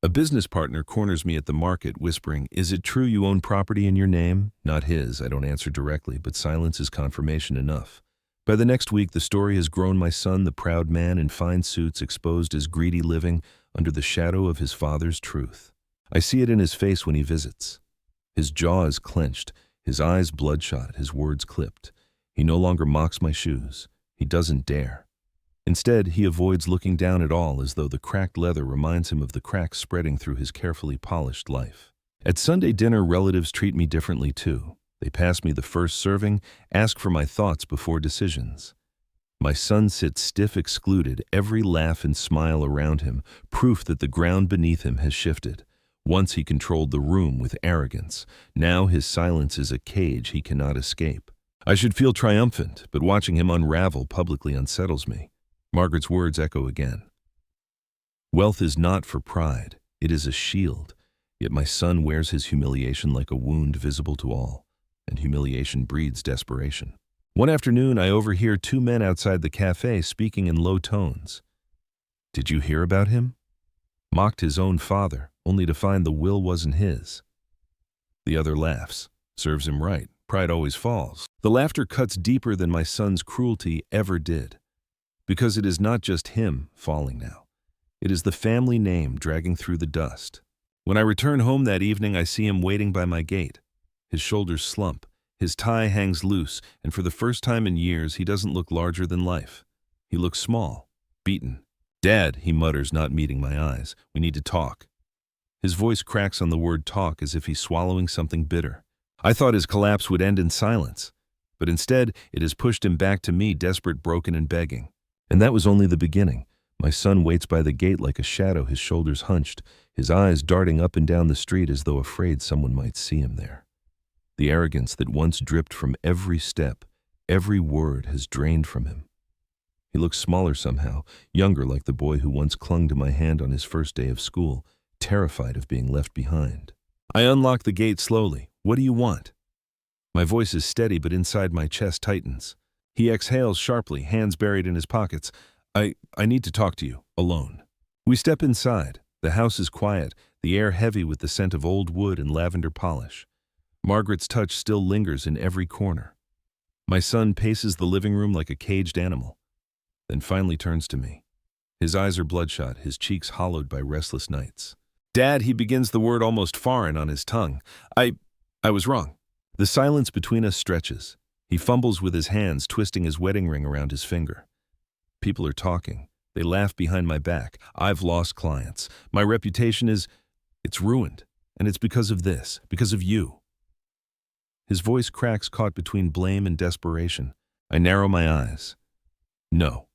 A business partner corners me at the market, whispering, "Is it true you own property in your name?" Not his. I don't answer directly, but silence is confirmation enough. By the next week, the story has grown. My son, the proud man in fine suits, exposed as greedy living under the shadow of his father's truth. I see it in his face when he visits. His jaw is clenched, his eyes bloodshot, his words clipped. He no longer mocks my shoes. He doesn't dare. Instead, he avoids looking down at all, as though the cracked leather reminds him of the cracks spreading through his carefully polished life. At Sunday dinner, relatives treat me differently too. They pass me the first serving, ask for my thoughts before decisions. My son sits stiff, excluded, every laugh and smile around him, proof that the ground beneath him has shifted. Once he controlled the room with arrogance. Now his silence is a cage he cannot escape. I should feel triumphant, but watching him unravel publicly unsettles me. Margaret's words echo again. Wealth is not for pride, it is a shield. Yet my son wears his humiliation like a wound visible to all, and humiliation breeds desperation. One afternoon, I overhear two men outside the cafe speaking in low tones. "Did you hear about him?" Mocked his own father, only to find the will wasn't his. The other laughs. Serves him right. Pride always falls. The laughter cuts deeper than my son's cruelty ever did. Because it is not just him falling now. It is the family name dragging through the dust. When I return home that evening, I see him waiting by my gate. His shoulders slump, his tie hangs loose, and for the first time in years, he doesn't look larger than life. He looks small, beaten. "Dad," he mutters, not meeting my eyes, "we need to talk." His voice cracks on the word talk as if he's swallowing something bitter. I thought his collapse would end in silence, but instead it has pushed him back to me, desperate, broken, and begging. And that was only the beginning. My son waits by the gate like a shadow, his shoulders hunched, his eyes darting up and down the street as though afraid someone might see him there. The arrogance that once dripped from every step, every word, has drained from him. He looks smaller somehow, younger, like the boy who once clung to my hand on his first day of school, terrified of being left behind. I unlock the gate slowly. "What do you want?" My voice is steady, but inside my chest tightens. He exhales sharply, hands buried in his pockets. I need to talk to you, alone." We step inside. The house is quiet, the air heavy with the scent of old wood and lavender polish. Margaret's touch still lingers in every corner. My son paces the living room like a caged animal, then finally turns to me. His eyes are bloodshot, his cheeks hollowed by restless nights. "Dad," he begins, the word almost foreign on his tongue. I was wrong." The silence between us stretches. He fumbles with his hands, twisting his wedding ring around his finger. People are talking. They laugh behind my back. I've lost clients. My reputation it's ruined. And it's because of this, because of you. His voice cracks, caught between blame and desperation. I narrow my eyes. "No,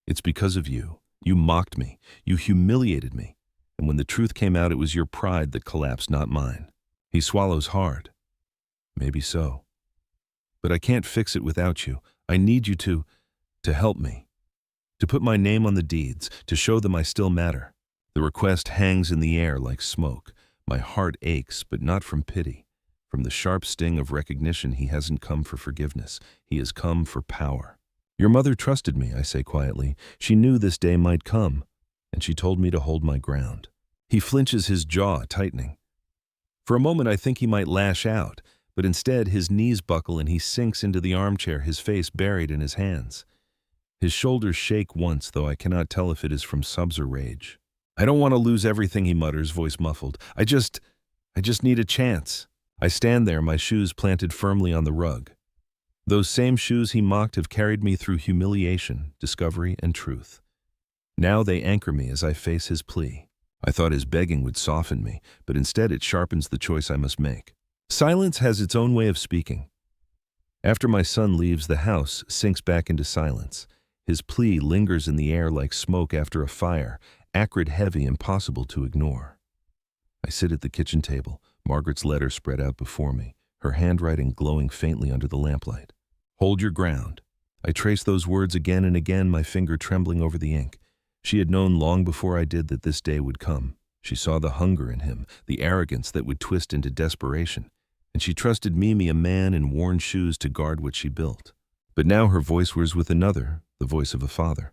it's because of you. You mocked me. You humiliated me. And when the truth came out, it was your pride that collapsed, not mine." He swallows hard. "Maybe so. But I can't fix it without you. I need you to help me. To put my name on the deeds, to show them I still matter." The request hangs in the air like smoke. My heart aches, but not from pity. From the sharp sting of recognition, he hasn't come for forgiveness. He has come for power. "Your mother trusted me," I say quietly. "She knew this day might come, and she told me to hold my ground." He flinches, his jaw tightening. For a moment I think he might lash out, but instead his knees buckle and he sinks into the armchair, his face buried in his hands. His shoulders shake once, though I cannot tell if it is from subs or rage. "I don't want to lose everything," he mutters, voice muffled. I just need a chance." I stand there, my shoes planted firmly on the rug. Those same shoes he mocked have carried me through humiliation, discovery, and truth. Now they anchor me as I face his plea. I thought his begging would soften me, but instead it sharpens the choice I must make. Silence has its own way of speaking. After my son leaves, the house sinks back into silence. His plea lingers in the air like smoke after a fire, acrid, heavy, impossible to ignore. I sit at the kitchen table, Margaret's letter spread out before me, her handwriting glowing faintly under the lamplight. "Hold your ground." I trace those words again and again, my finger trembling over the ink. She had known long before I did that this day would come. She saw the hunger in him, the arrogance that would twist into desperation, and she trusted me, a man in worn shoes, to guard what she built. But now her voice was with another, the voice of a father.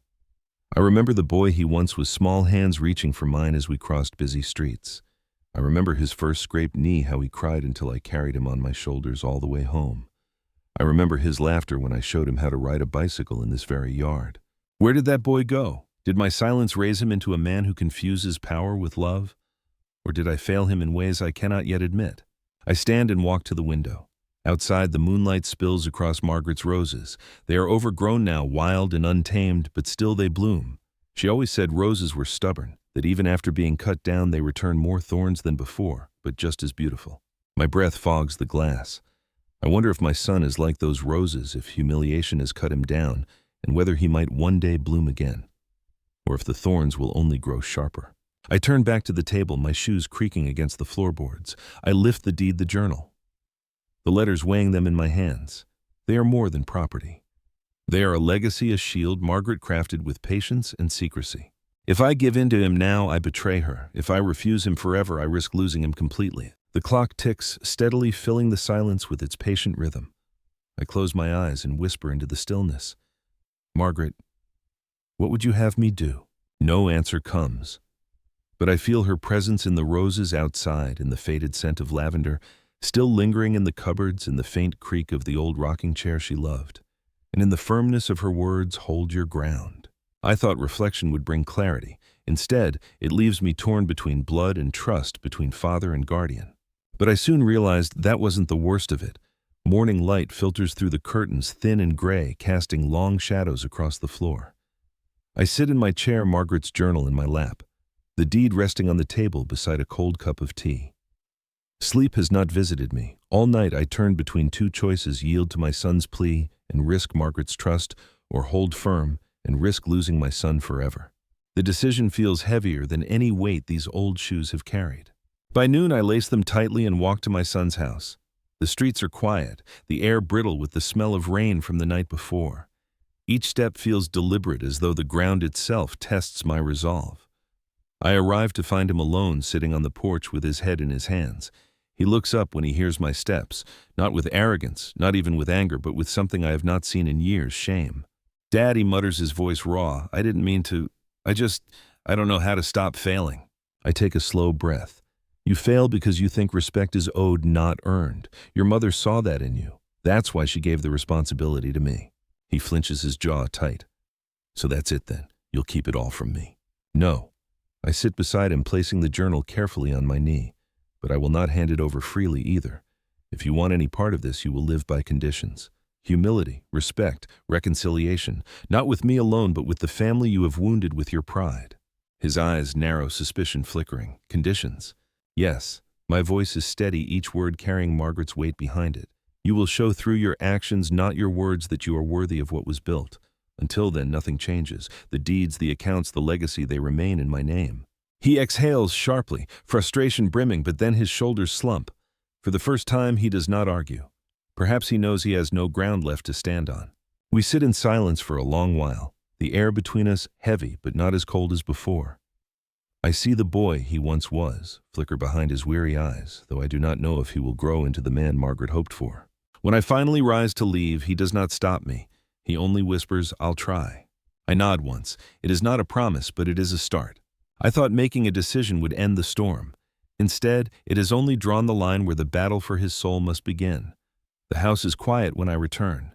I remember the boy he once was, small hands reaching for mine as we crossed busy streets. I remember his first scraped knee, how he cried until I carried him on my shoulders all the way home. I remember his laughter when I showed him how to ride a bicycle in this very yard. Where did that boy go? Did my silence raise him into a man who confuses power with love? Or did I fail him in ways I cannot yet admit? I stand and walk to the window. Outside, the moonlight spills across Margaret's roses. They are overgrown now, wild and untamed, but still they bloom. She always said roses were stubborn, that even after being cut down they return more thorns than before, but just as beautiful. My breath fogs the glass. I wonder if my son is like those roses, if humiliation has cut him down, and whether he might one day bloom again, or if the thorns will only grow sharper. I turn back to the table, my shoes creaking against the floorboards. I lift the deed, the journal. The letters, weighing them in my hands. They are more than property. They are a legacy, a shield Margaret crafted with patience and secrecy. If I give in to him now, I betray her. If I refuse him forever, I risk losing him completely. The clock ticks, steadily filling the silence with its patient rhythm. I close my eyes and whisper into the stillness. "Margaret, what would you have me do?" No answer comes. But I feel her presence in the roses outside, in the faded scent of lavender, still lingering in the cupboards, in the faint creak of the old rocking chair she loved, and in the firmness of her words, "Hold your ground." I thought reflection would bring clarity. Instead, it leaves me torn between blood and trust, between father and guardian. But I soon realized that wasn't the worst of it. Morning light filters through the curtains, thin and gray, casting long shadows across the floor. I sit in my chair, Margaret's journal in my lap, the deed resting on the table beside a cold cup of tea. Sleep has not visited me. All night I turned between two choices: yield to my son's plea and risk Margaret's trust, or hold firm and risk losing my son forever. The decision feels heavier than any weight these old shoes have carried. By noon I lace them tightly and walk to my son's house. The streets are quiet, the air brittle with the smell of rain from the night before. Each step feels deliberate, as though the ground itself tests my resolve. I arrive to find him alone, sitting on the porch with his head in his hands. He looks up when he hears my steps, not with arrogance, not even with anger, but with something I have not seen in years: shame. "Dad," he mutters, his voice raw. "I didn't mean to. I don't know how to stop failing." I take a slow breath. "You fail because you think respect is owed, not earned. Your mother saw that in you. That's why she gave the responsibility to me." He flinches, his jaw tight. "So that's it then. You'll keep it all from me. No. I sit beside him, placing the journal carefully on my knee. But I will not hand it over freely either. If you want any part of this, you will live by conditions. Humility, respect, reconciliation, not with me alone, but with the family you have wounded with your pride. His eyes narrow, suspicion flickering. Conditions. Yes, my voice is steady, each word carrying Margaret's weight behind it. You will show through your actions, not your words, that you are worthy of what was built. Until then, nothing changes. The deeds, the accounts, the legacy, they remain in my name. He exhales sharply, frustration brimming, but then his shoulders slump. For the first time, he does not argue. Perhaps he knows he has no ground left to stand on. We sit in silence for a long while, the air between us heavy but not as cold as before. I see the boy he once was flicker behind his weary eyes, though I do not know if he will grow into the man Margaret hoped for. When I finally rise to leave, he does not stop me. He only whispers, "I'll try." I nod once. It is not a promise, but it is a start. I thought making a decision would end the storm. Instead, it has only drawn the line where the battle for his soul must begin. The house is quiet when I return.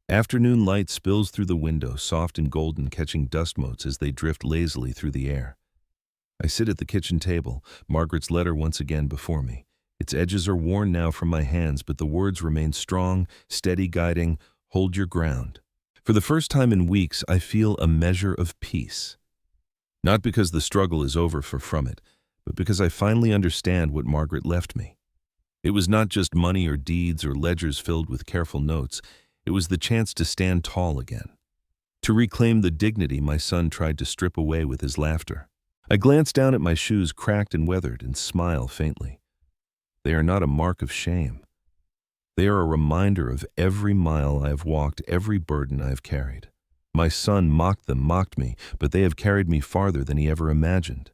Afternoon light spills through the window, soft and golden, catching dust motes as they drift lazily through the air. I sit at the kitchen table, Margaret's letter once again before me. Its edges are worn now from my hands, but the words remain strong, steady, guiding, "Hold your ground." For the first time in weeks, I feel a measure of peace. Not because the struggle is over, far from it, but because I finally understand what Margaret left me. It was not just money or deeds or ledgers filled with careful notes. It was the chance to stand tall again, to reclaim the dignity my son tried to strip away with his laughter. I glance down at my shoes, cracked and weathered, and smile faintly. They are not a mark of shame. They are a reminder of every mile I have walked, every burden I have carried. My son mocked them, mocked me, but they have carried me farther than he ever imagined,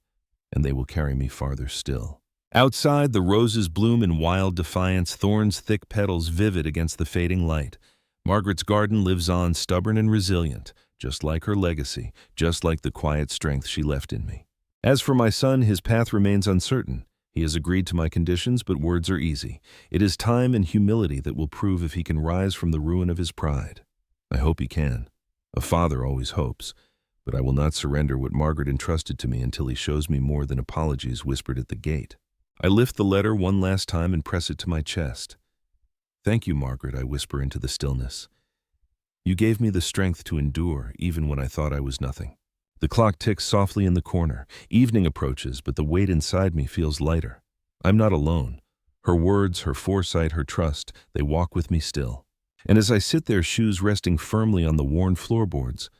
and they will carry me farther still. Outside, the roses bloom in wild defiance, thorns' thick petals vivid against the fading light. Margaret's garden lives on, stubborn and resilient, just like her legacy, just like the quiet strength she left in me. As for my son, his path remains uncertain. He has agreed to my conditions, but words are easy. It is time and humility that will prove if he can rise from the ruin of his pride. I hope he can. A father always hopes, but I will not surrender what Margaret entrusted to me until he shows me more than apologies whispered at the gate. I lift the letter one last time and press it to my chest. "Thank you, Margaret," I whisper into the stillness. "You gave me the strength to endure, even when I thought I was nothing." The clock ticks softly in the corner. Evening approaches, but the weight inside me feels lighter. I'm not alone. Her words, her foresight, her trust, they walk with me still. And as I sit there, shoes resting firmly on the worn floorboards,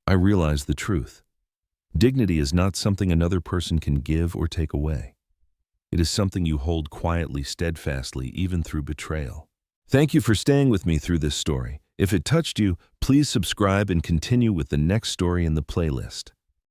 I realize the truth. Dignity is not something another person can give or take away. It is something you hold quietly, steadfastly, even through betrayal. Thank you for staying with me through this story. If it touched you, please subscribe and continue with the next story in the playlist.